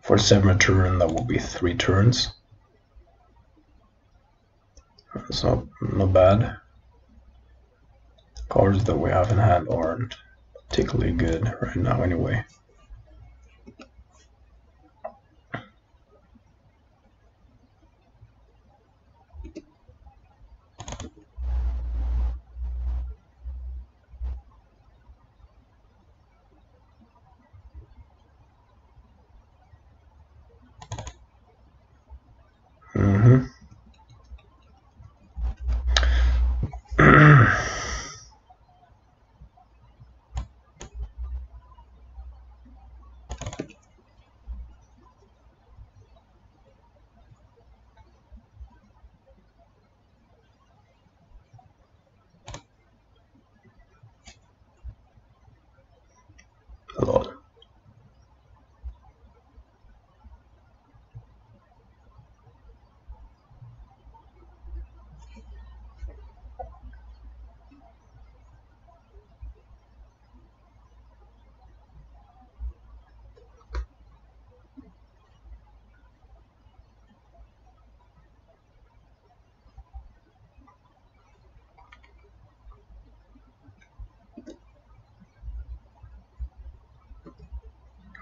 For 7 turn, that would be 3 turns. That's not bad. Cards that we have in hand aren't particularly good right now anyway.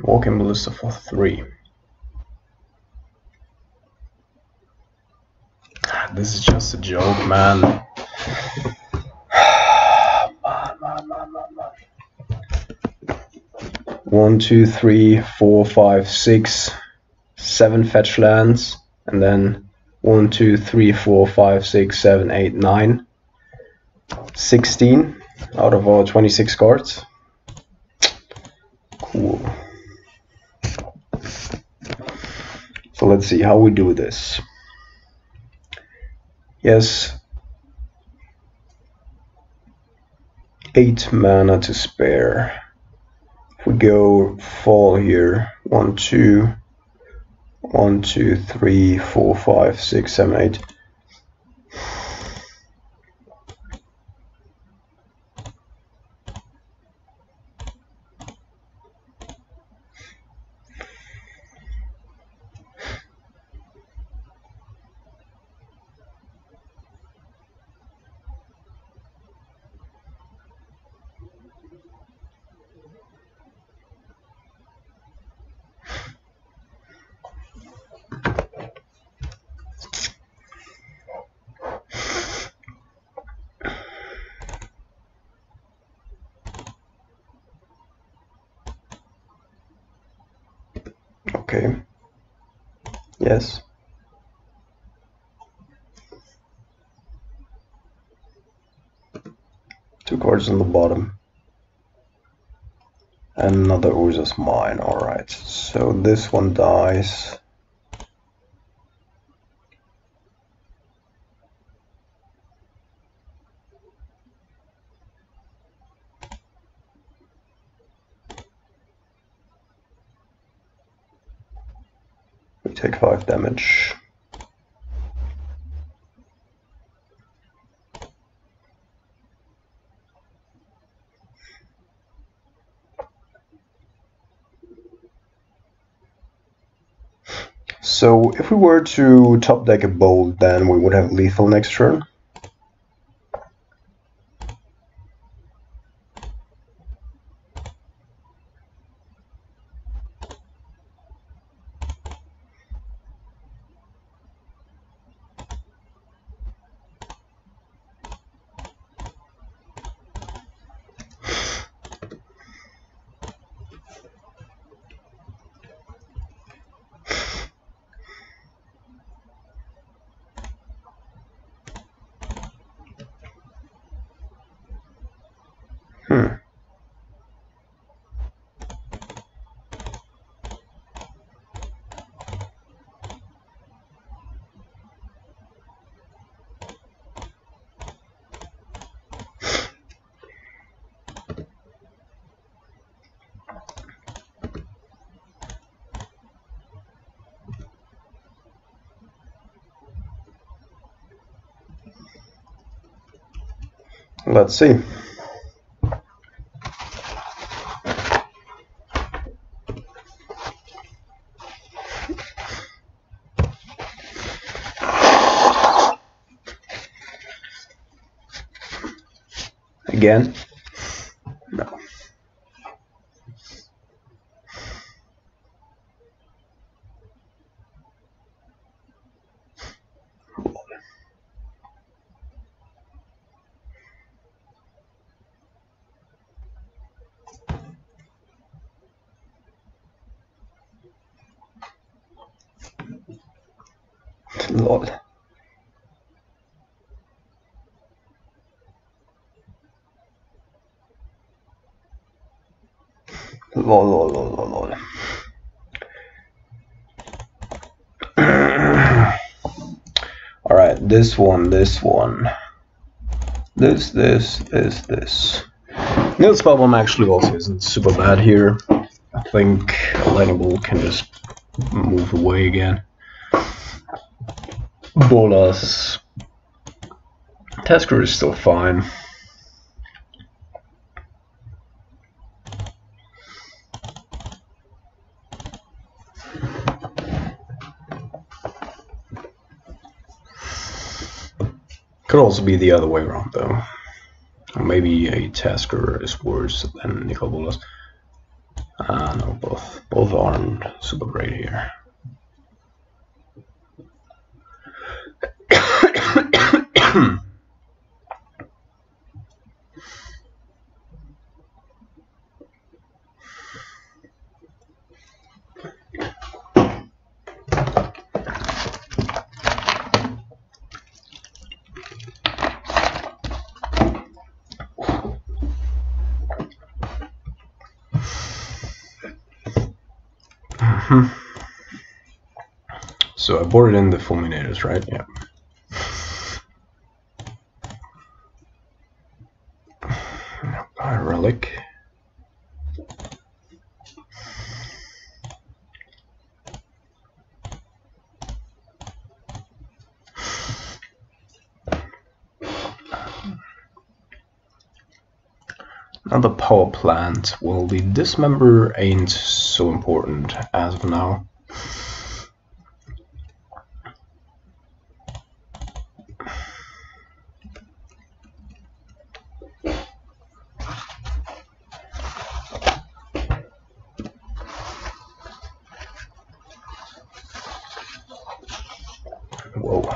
Walking ballista for 3. This is just a joke, man. Man. 1, 2, 3, 4, 5, 6, 7 fetch lands, and then 1, 2, 3, 4, 5, 6, 7, 8, 9, 16 out of our 26 cards. Cool. So let's see how we do this. Yes, 8 mana to spare. If we go fall here, 1, 2, 1, 2, 3, 4, 5, 6, 7, 8. Okay. Yes. Two cards on the bottom. And another Urza's Mine. Alright. So this one dies. We take 5 damage. So if we were to top deck a bolt, then we would have lethal next turn. Let's see. Again? No. Lol. Lol. Alright, this one. This. Nils problem actually also isn't super bad here. I think a lightning bolt can just move away again. Bolas. Tasker is still fine. Could also be the other way around though. Or maybe a Tasker is worse than Nicol Bolas. No, both aren't super great here. So I boarded in the fulminators, right? Yeah. A relic. Now the power plant. Well, the dismember ain't so important as of now. Whoa.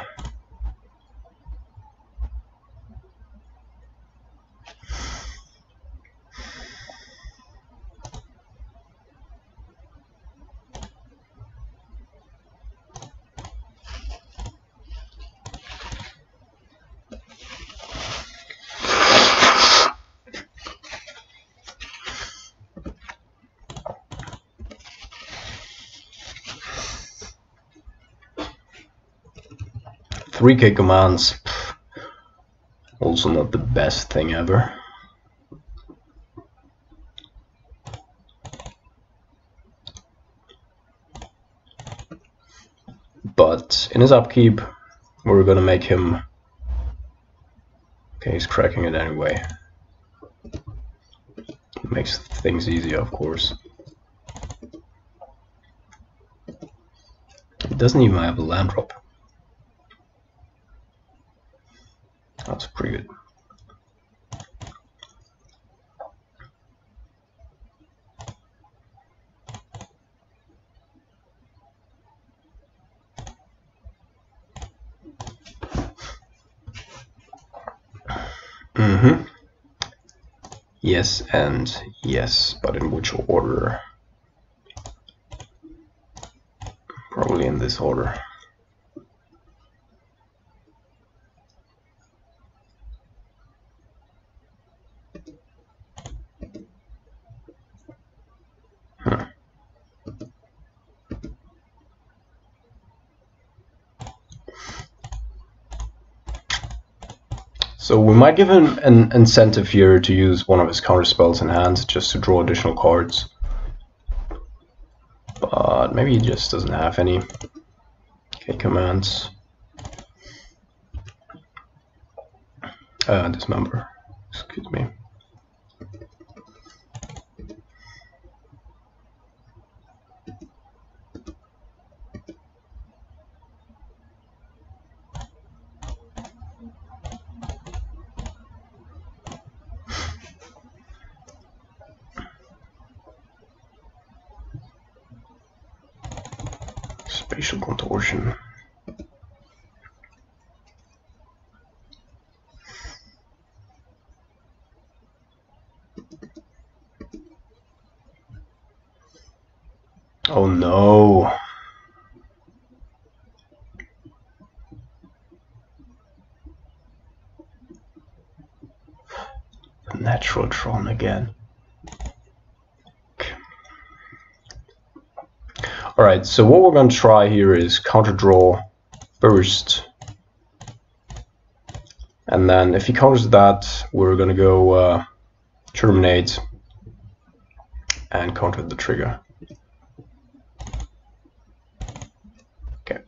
$3K commands, also not the best thing ever. But in his upkeep, we're gonna make him... Okay, he's cracking it anyway. Makes things easier, of course. He doesn't even have a land drop. That's pretty good. Yes and yes, but in which order? Probably in this order. So we might give him an incentive here to use one of his counterspells in hand just to draw additional cards. But maybe he just doesn't have any. Okay, commands. Dismember. Excuse me. Spatial contortion. Oh no. Natural Tron again. Alright, so what we're going to try here is counter draw first. And then if he counters that, we're going to go terminate and counter the trigger. Okay.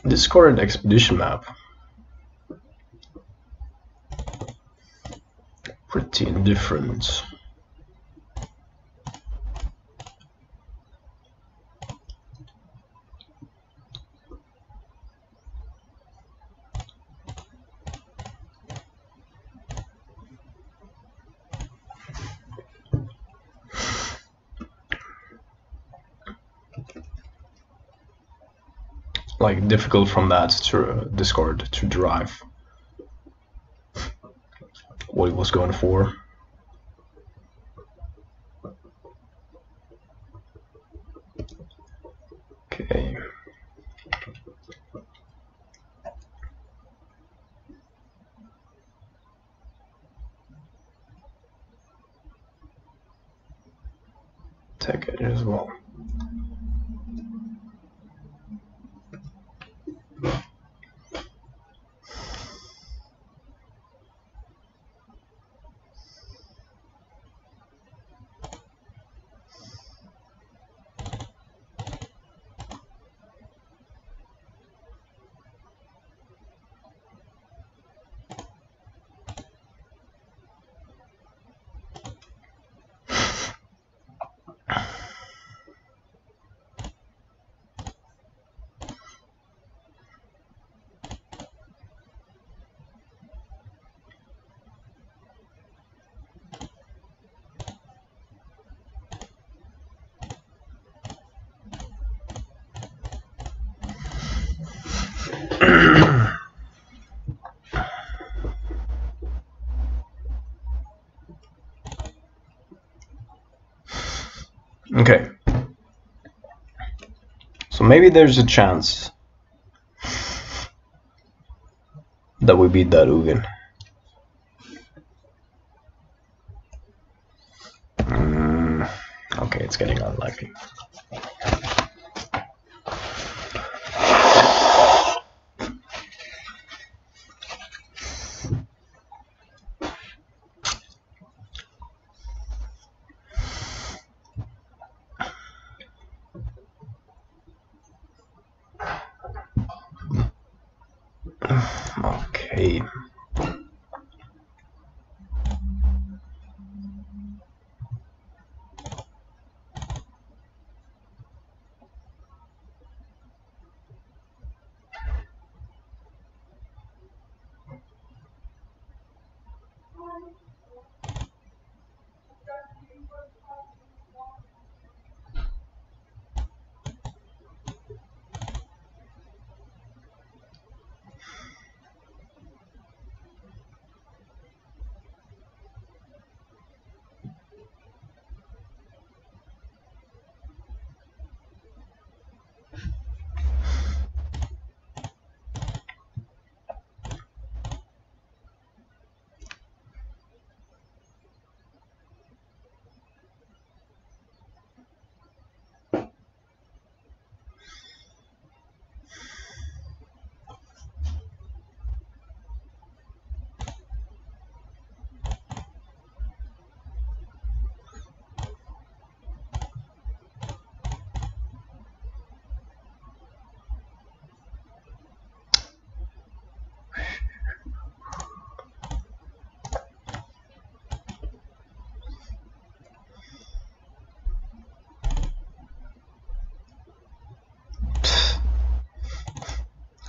Discarded expedition map. pretty indifferent. Like difficult from that to discard to derive what he was going for. Okay. Take it as well. Okay. So maybe there's a chance that we beat that Ugin. Okay, it's getting unlikely. Okay.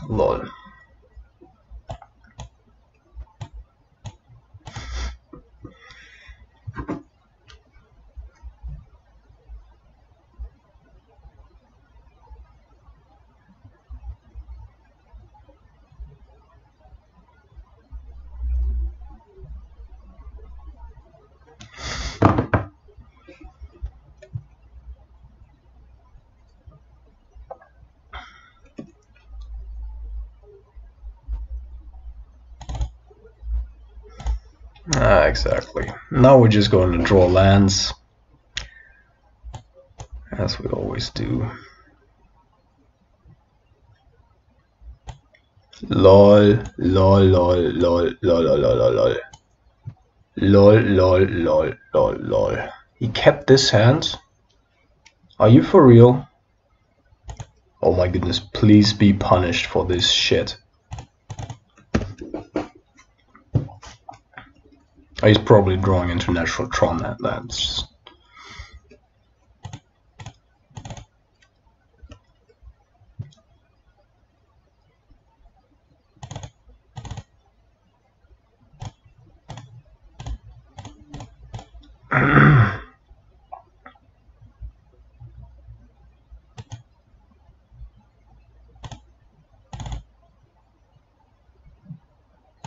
Lol. Exactly. Now we're just going to draw lands, as we always do. Lol, lol, lol, lol, lol, lol, lol, lol. Lol, lol, lol, lol, lol. He kept this hand? Are you for real? Oh my goodness, please be punished for this shit. He's probably drawing international Tron. That's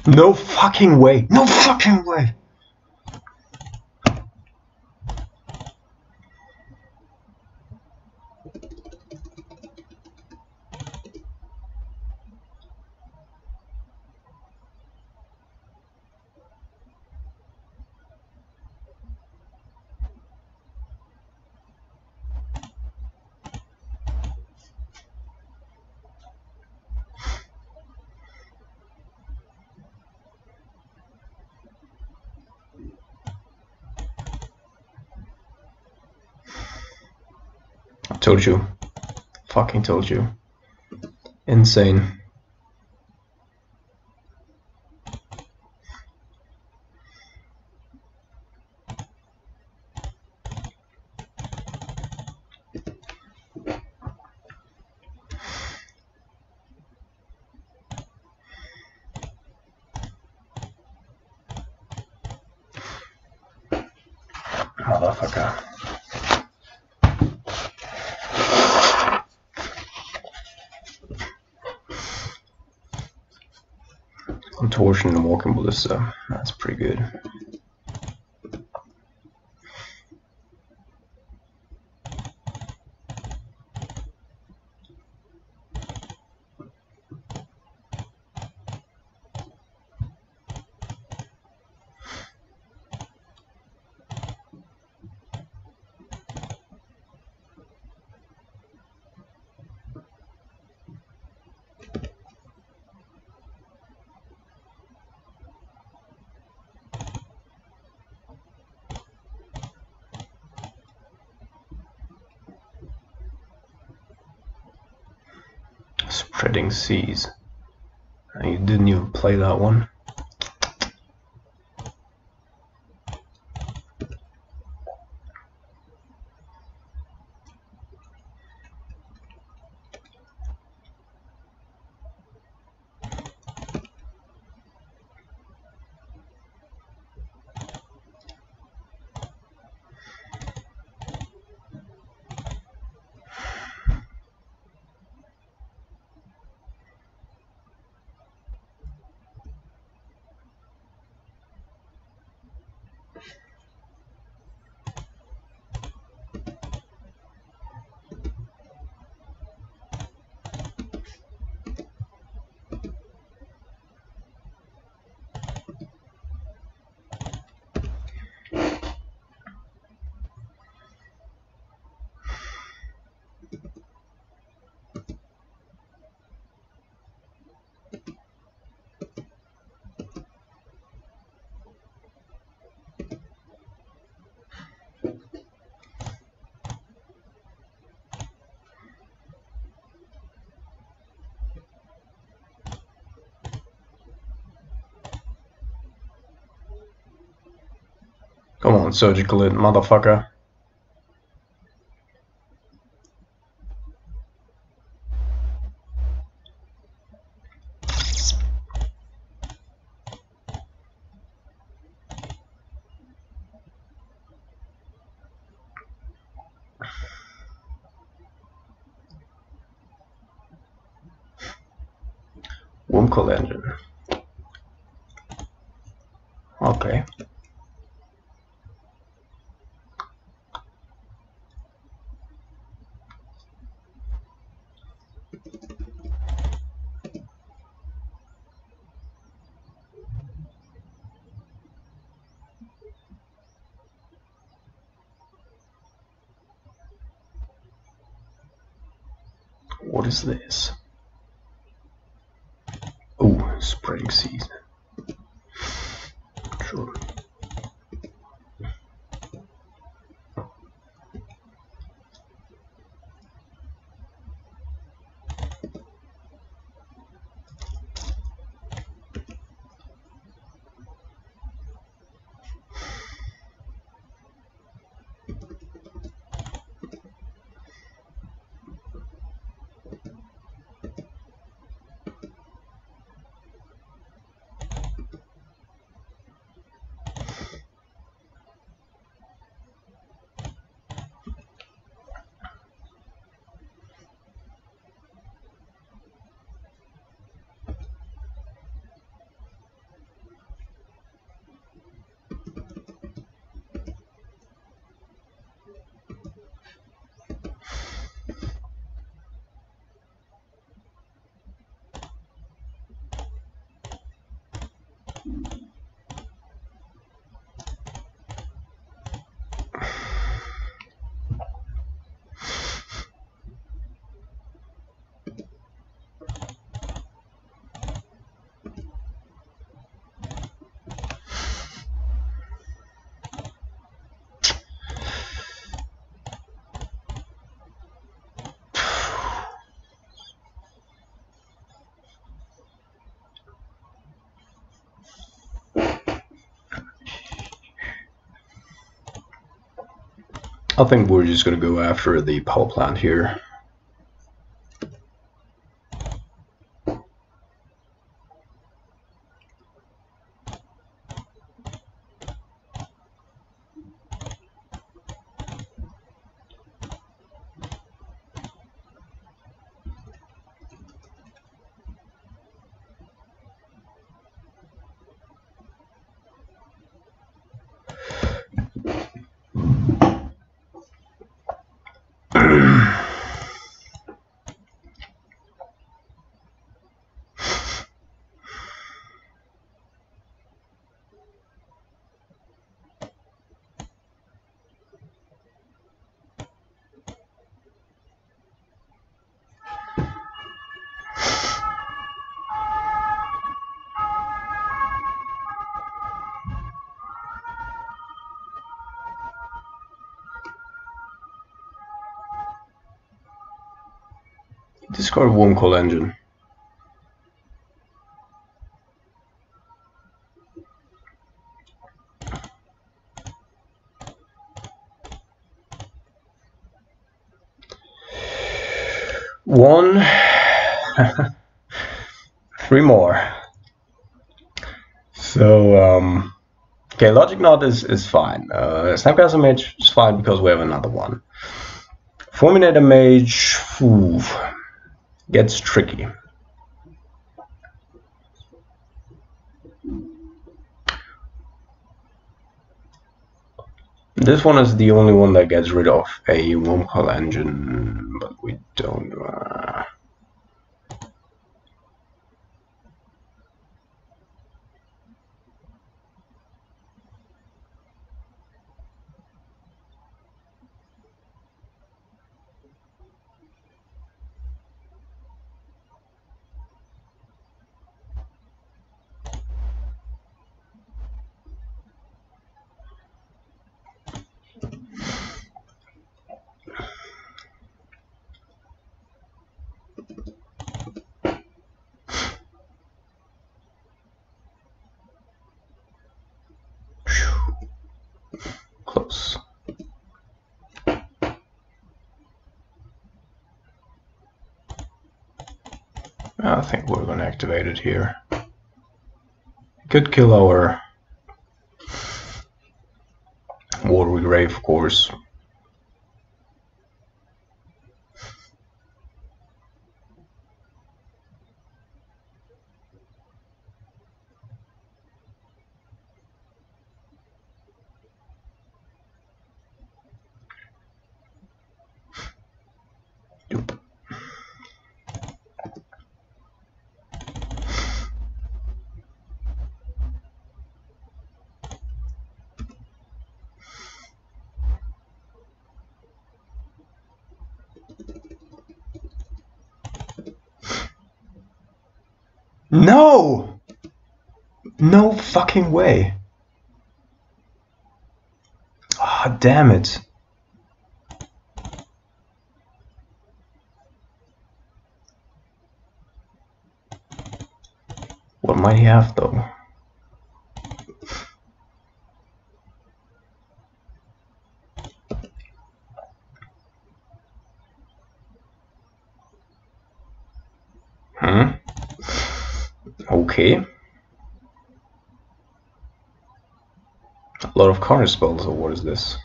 no fucking way. No fucking way. I told you. Fucking told you. Insane. Motherfucker. Contortion and walking ballista. That's pretty good. Spreading seas. You didn't even play that one. Come on, surgical it, motherfucker. Womco engine. Okay. What is this? Oh, spreading seas. Sure. I think we're just gonna go after the power plant here. Discard one call engine. One. 3 more. So, okay, Logic Knot is fine. Snapcaster Mage is fine because we have another one. Fulminator Mage gets tricky. This one is the only one that gets rid of a Wormcall engine, but we don't. Close. I think we're going to activate it here. Could kill our Watery Grave, of course. No! No fucking way. Ah, oh, damn it. What might he have though? Okay. A lot of counterspells, or what is this?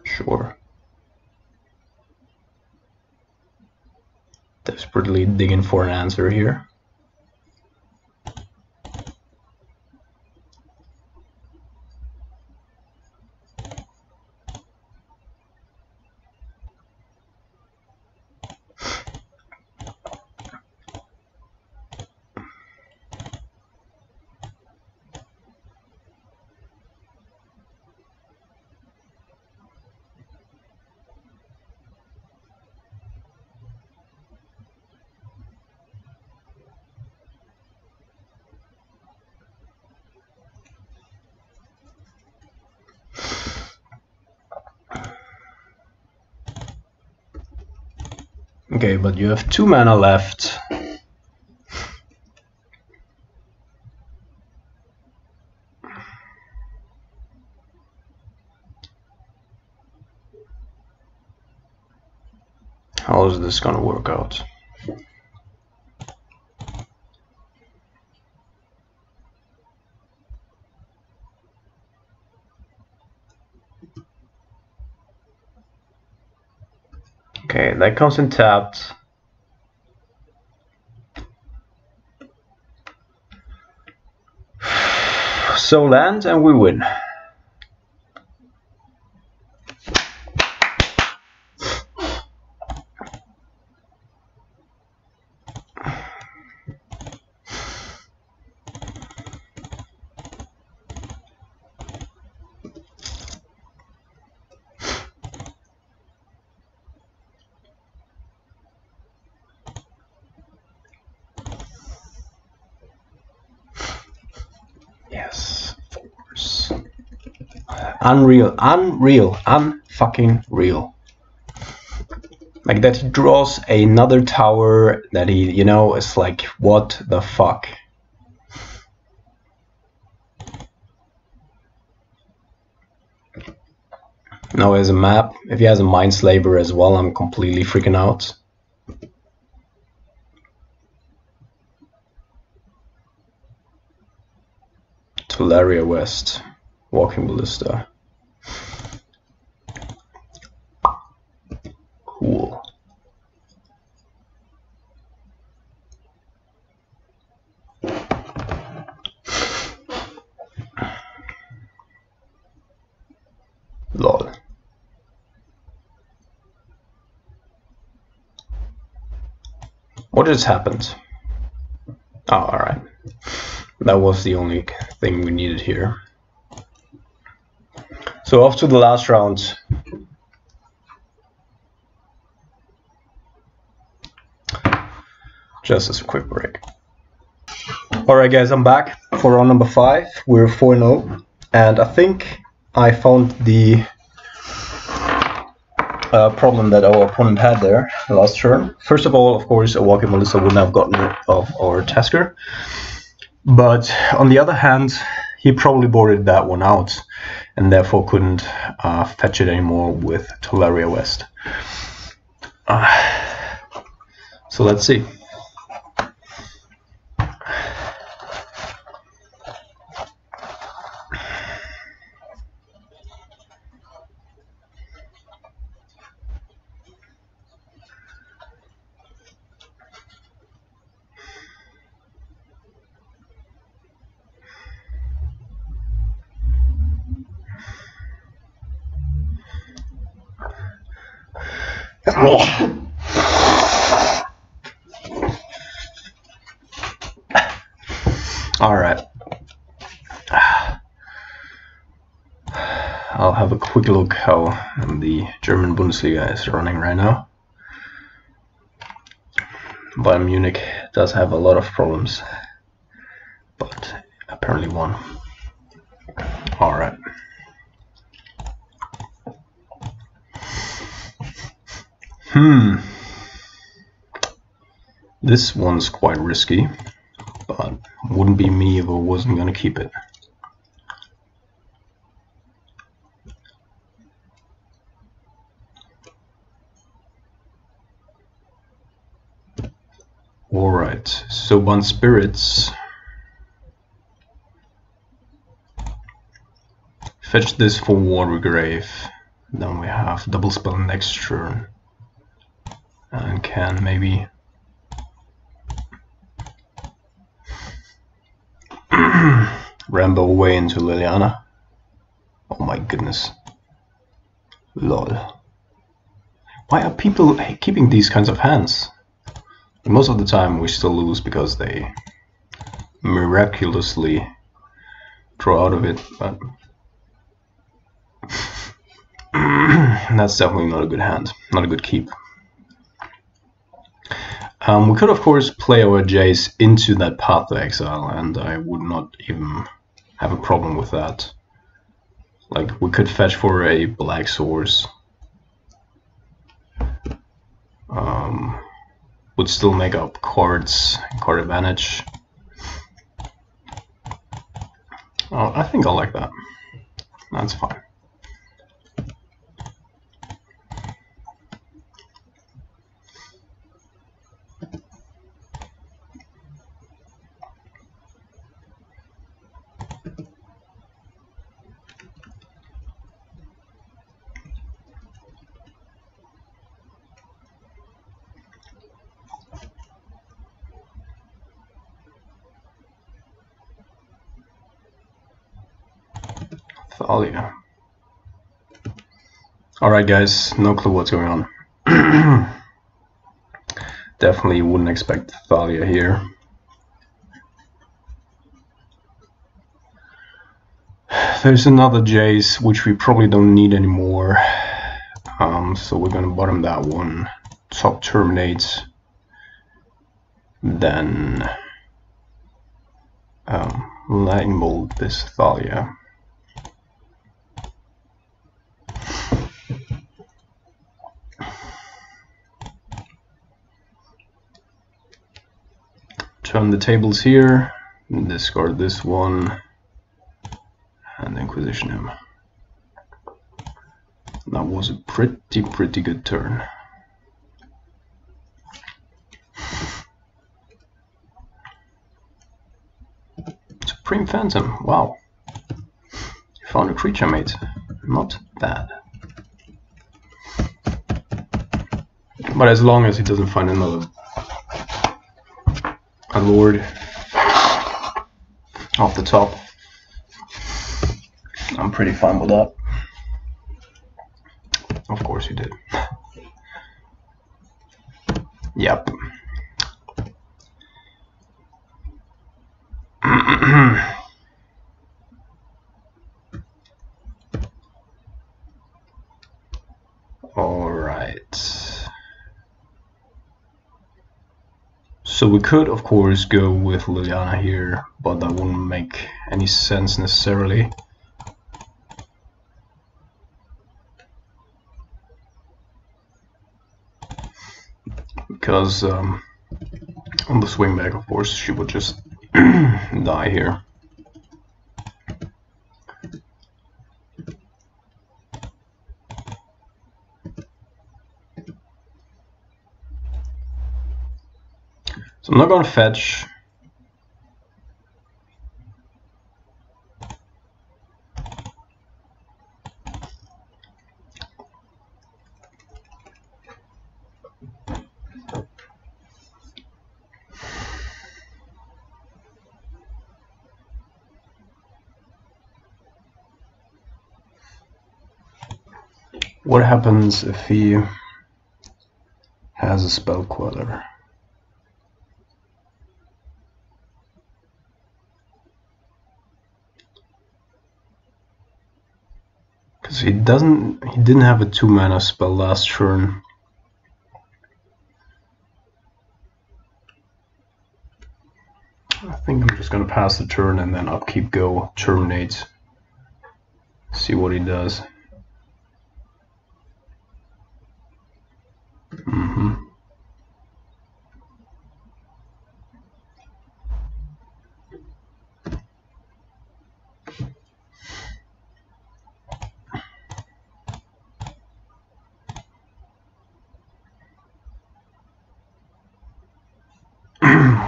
Sure. Desperately digging for an answer here. Okay, but you have 2 mana left. How is this gonna work out? Okay, that comes in tapped. So land and we win. Yes, force. Unreal, unfucking real. Like that he draws another tower that he, you know, is like, what the fuck? Now he has a map. If he has a Mindslaver as well, I'm completely freaking out. Tularia West, Walking Ballista. Cool. Lol. What just happened? Oh, alright. That was the only thing we needed here. So off to the last round. Just as a quick break. Alright guys, I'm back for round number 5. We're 4-0. And I think I found the problem that our opponent had there last turn. First of all, of course, a Walking Ballista wouldn't have gotten rid of our Tasker. But on the other hand, he probably boarded that one out and therefore couldn't fetch it anymore with Tularia West. So let's see. Alright. I'll have a quick look how the German Bundesliga is running right now. Bayern Munich does have a lot of problems, but apparently won. Alright. This one's quite risky, but wouldn't be me if I wasn't gonna keep it. Alright, so Bant Spirits. Fetch this for Watergrave. Then we have double spell next turn. And can maybe Rambo away into Liliana. Oh my goodness. Lol. Why are people keeping these kinds of hands? Most of the time we still lose because they miraculously draw out of it, but that's definitely not a good hand, not a good keep. We could of course play our Jace into that Path to Exile, and I would not even have a problem with that. Like, we could fetch for a black source. would still make up cards, card advantage. Oh, I think I like that. That's fine. Thalia. Alright guys, no clue what's going on. Definitely wouldn't expect Thalia here. There's another Jace, which we probably don't need anymore. So we're gonna bottom that one. Top terminates. Then lightning bolt this Thalia. Turn the tables here, discard this one, and Inquisition him. That was a pretty good turn. Supreme Phantom, wow. You found a creature mate, not bad. But as long as he doesn't find another a lord off the top, I'm pretty fine with that. Of course you did. Yep. All right. So we could, of course, go with Liliana here, but that wouldn't make any sense necessarily. Because on the swing back, of course, she would just die here. So I'm not going to fetch. What happens if he has a spell queller? Because he didn't have a 2-mana spell last turn. I think I'm just gonna pass the turn and then upkeep go, terminate, see what he does.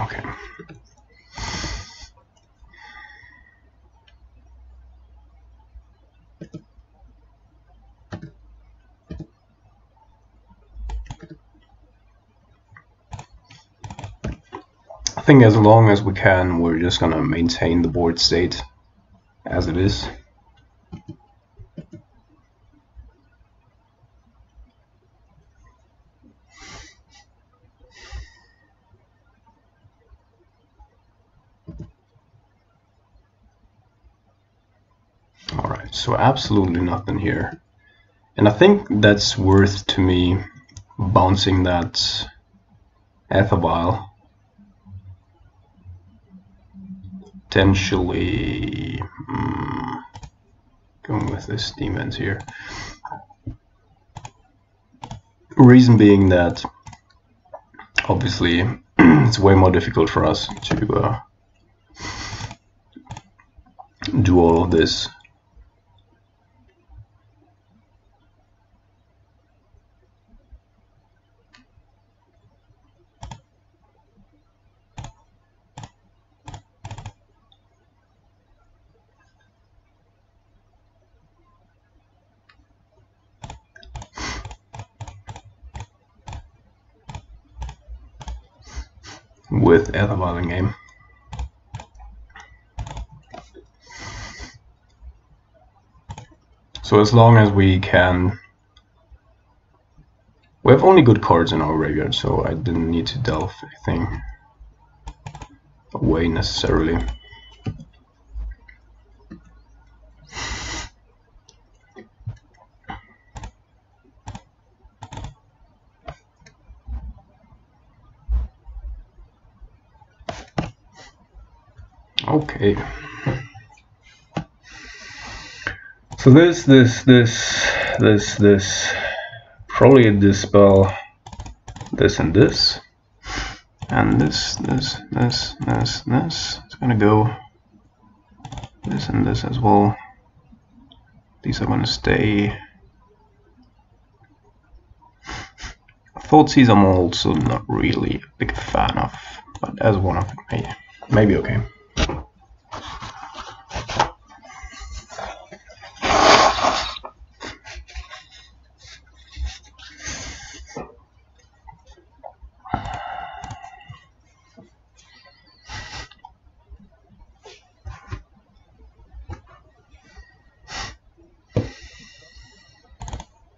Okay. I think as long as we can, we're just gonna maintain the board state as it is. Alright, so absolutely nothing here. And I think that's worth to me bouncing that Ethabile. Potentially going with this demons here. Reason being that obviously it's way more difficult for us to do all of this. With Etherval in game. So as long as we can... We have only good cards in our graveyard, so I didn't need to delve anything away necessarily. Okay. So this, probably this spell, this and this, and this. It's gonna go this and this as well. These are gonna stay. Thoughtseize I'm also not really a big fan of, but as one of it maybe okay.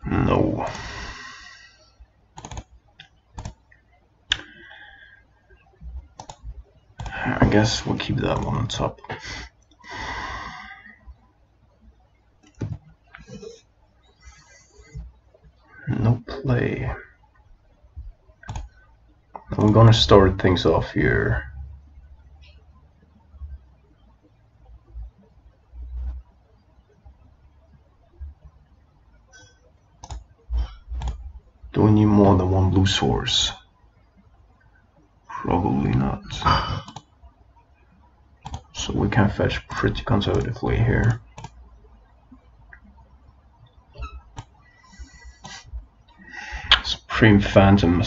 No. I guess we'll keep that one on top. No play. I'm gonna start things off here. Do we need more than one blue source? Probably not. So we can fetch pretty conservatively here. Supreme Phantom,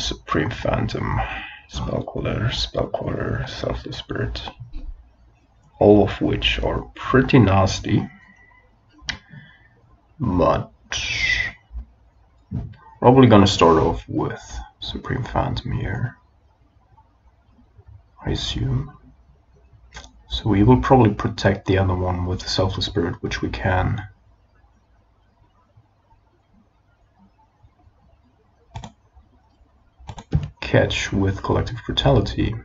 Spellcaller, Selfless Spirit. All of which are pretty nasty. But probably gonna start off with Supreme Phantom here, I assume. So we will probably protect the other one with the Selfless Spirit, which we can. Catch with Collective Brutality.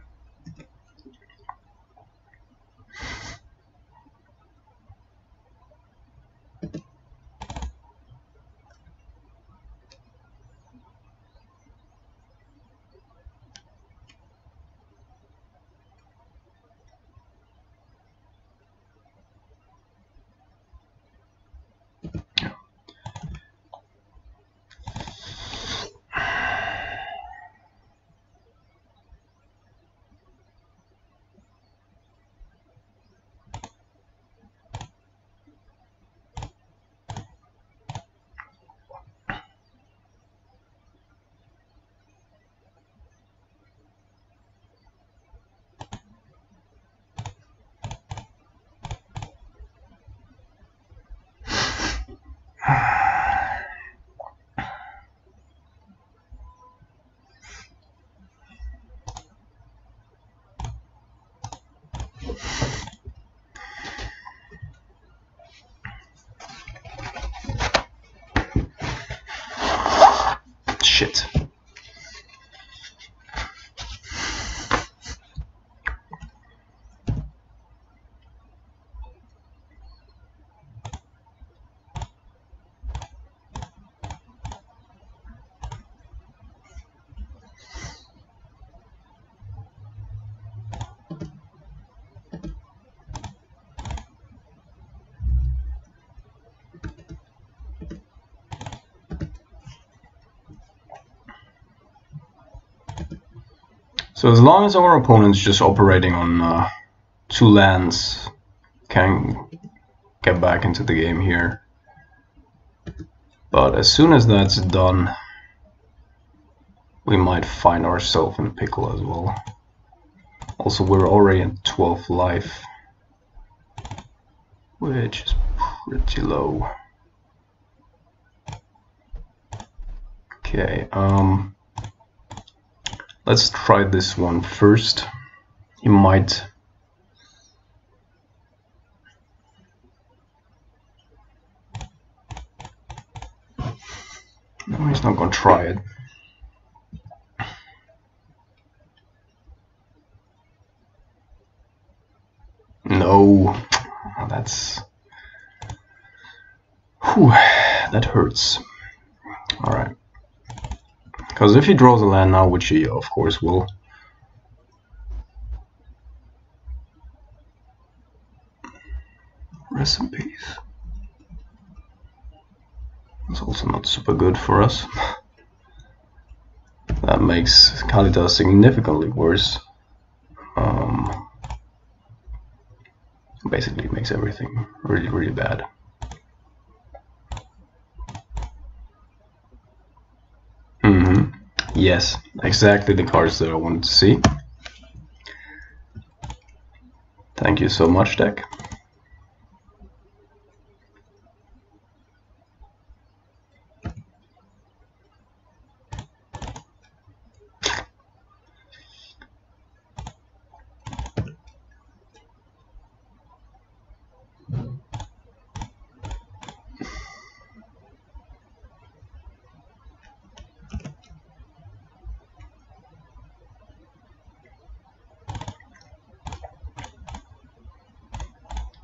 Shit. So as long as our opponent's just operating on 2 lands, can get back into the game here. But as soon as that's done, we might find ourselves in a pickle as well. Also, we're already at 12 life, which is pretty low. Okay, let's try this one first. He might... No, he's not gonna try it. No, that's... Whew, that hurts. Alright. Because if he draws a land now, which he of course will, rest in peace. It's also not super good for us. That makes Kalita significantly worse. Basically makes everything really, really bad. Yes, exactly the cards that I wanted to see. Thank you so much, deck.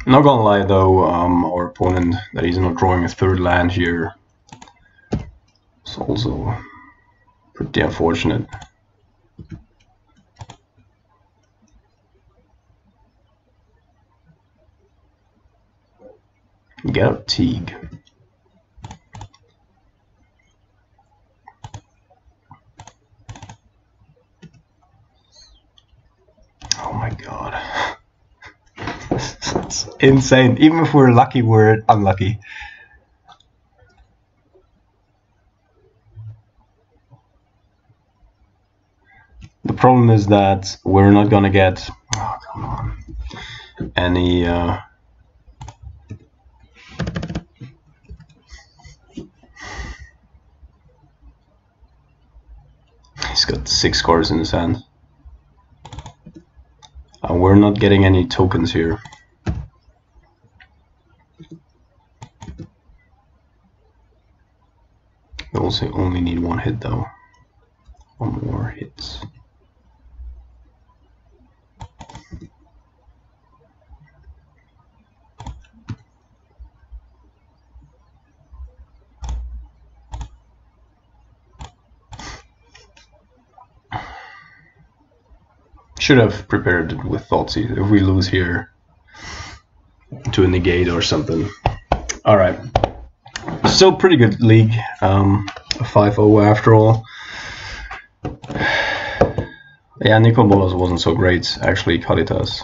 Not gonna lie though, our opponent, that he's not drawing a 3rd land here, is also pretty unfortunate. Get out Teague. Oh my god. It's insane. Even if we're lucky, we're unlucky. The problem is that we're not gonna get, oh come on, any he's got 6 cards in his hand. We're not getting any tokens here. We also only need 1 hit though. 1 more hit. Should have prepared it with Thoughtseize if we lose here to a negate or something. Alright. Still pretty good league. A 5-0 after all. Yeah, Nicobolas wasn't so great, actually, Kalita's.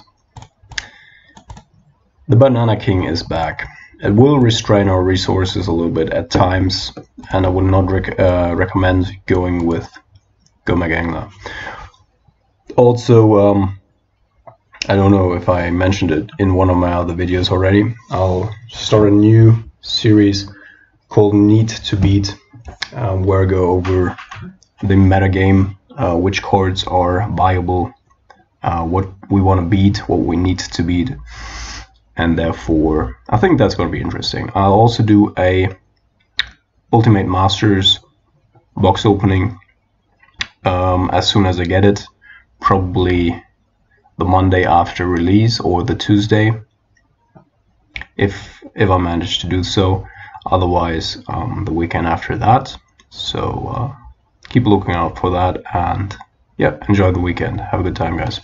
The Banana King is back. It will restrain our resources a little bit at times, and I would not recommend going with Gomagangla. Also, I don't know if I mentioned it in one of my other videos already. I'll start a new series called Need to Beat, where I go over the metagame, which cards are viable, what we want to beat, what we need to beat, and therefore I think that's going to be interesting. I'll also do a Ultimate Masters box opening as soon as I get it. Probably the Monday after release or the Tuesday, if I manage to do so. Otherwise, the weekend after that. So keep looking out for that, and yeah, enjoy the weekend. Have a good time, guys.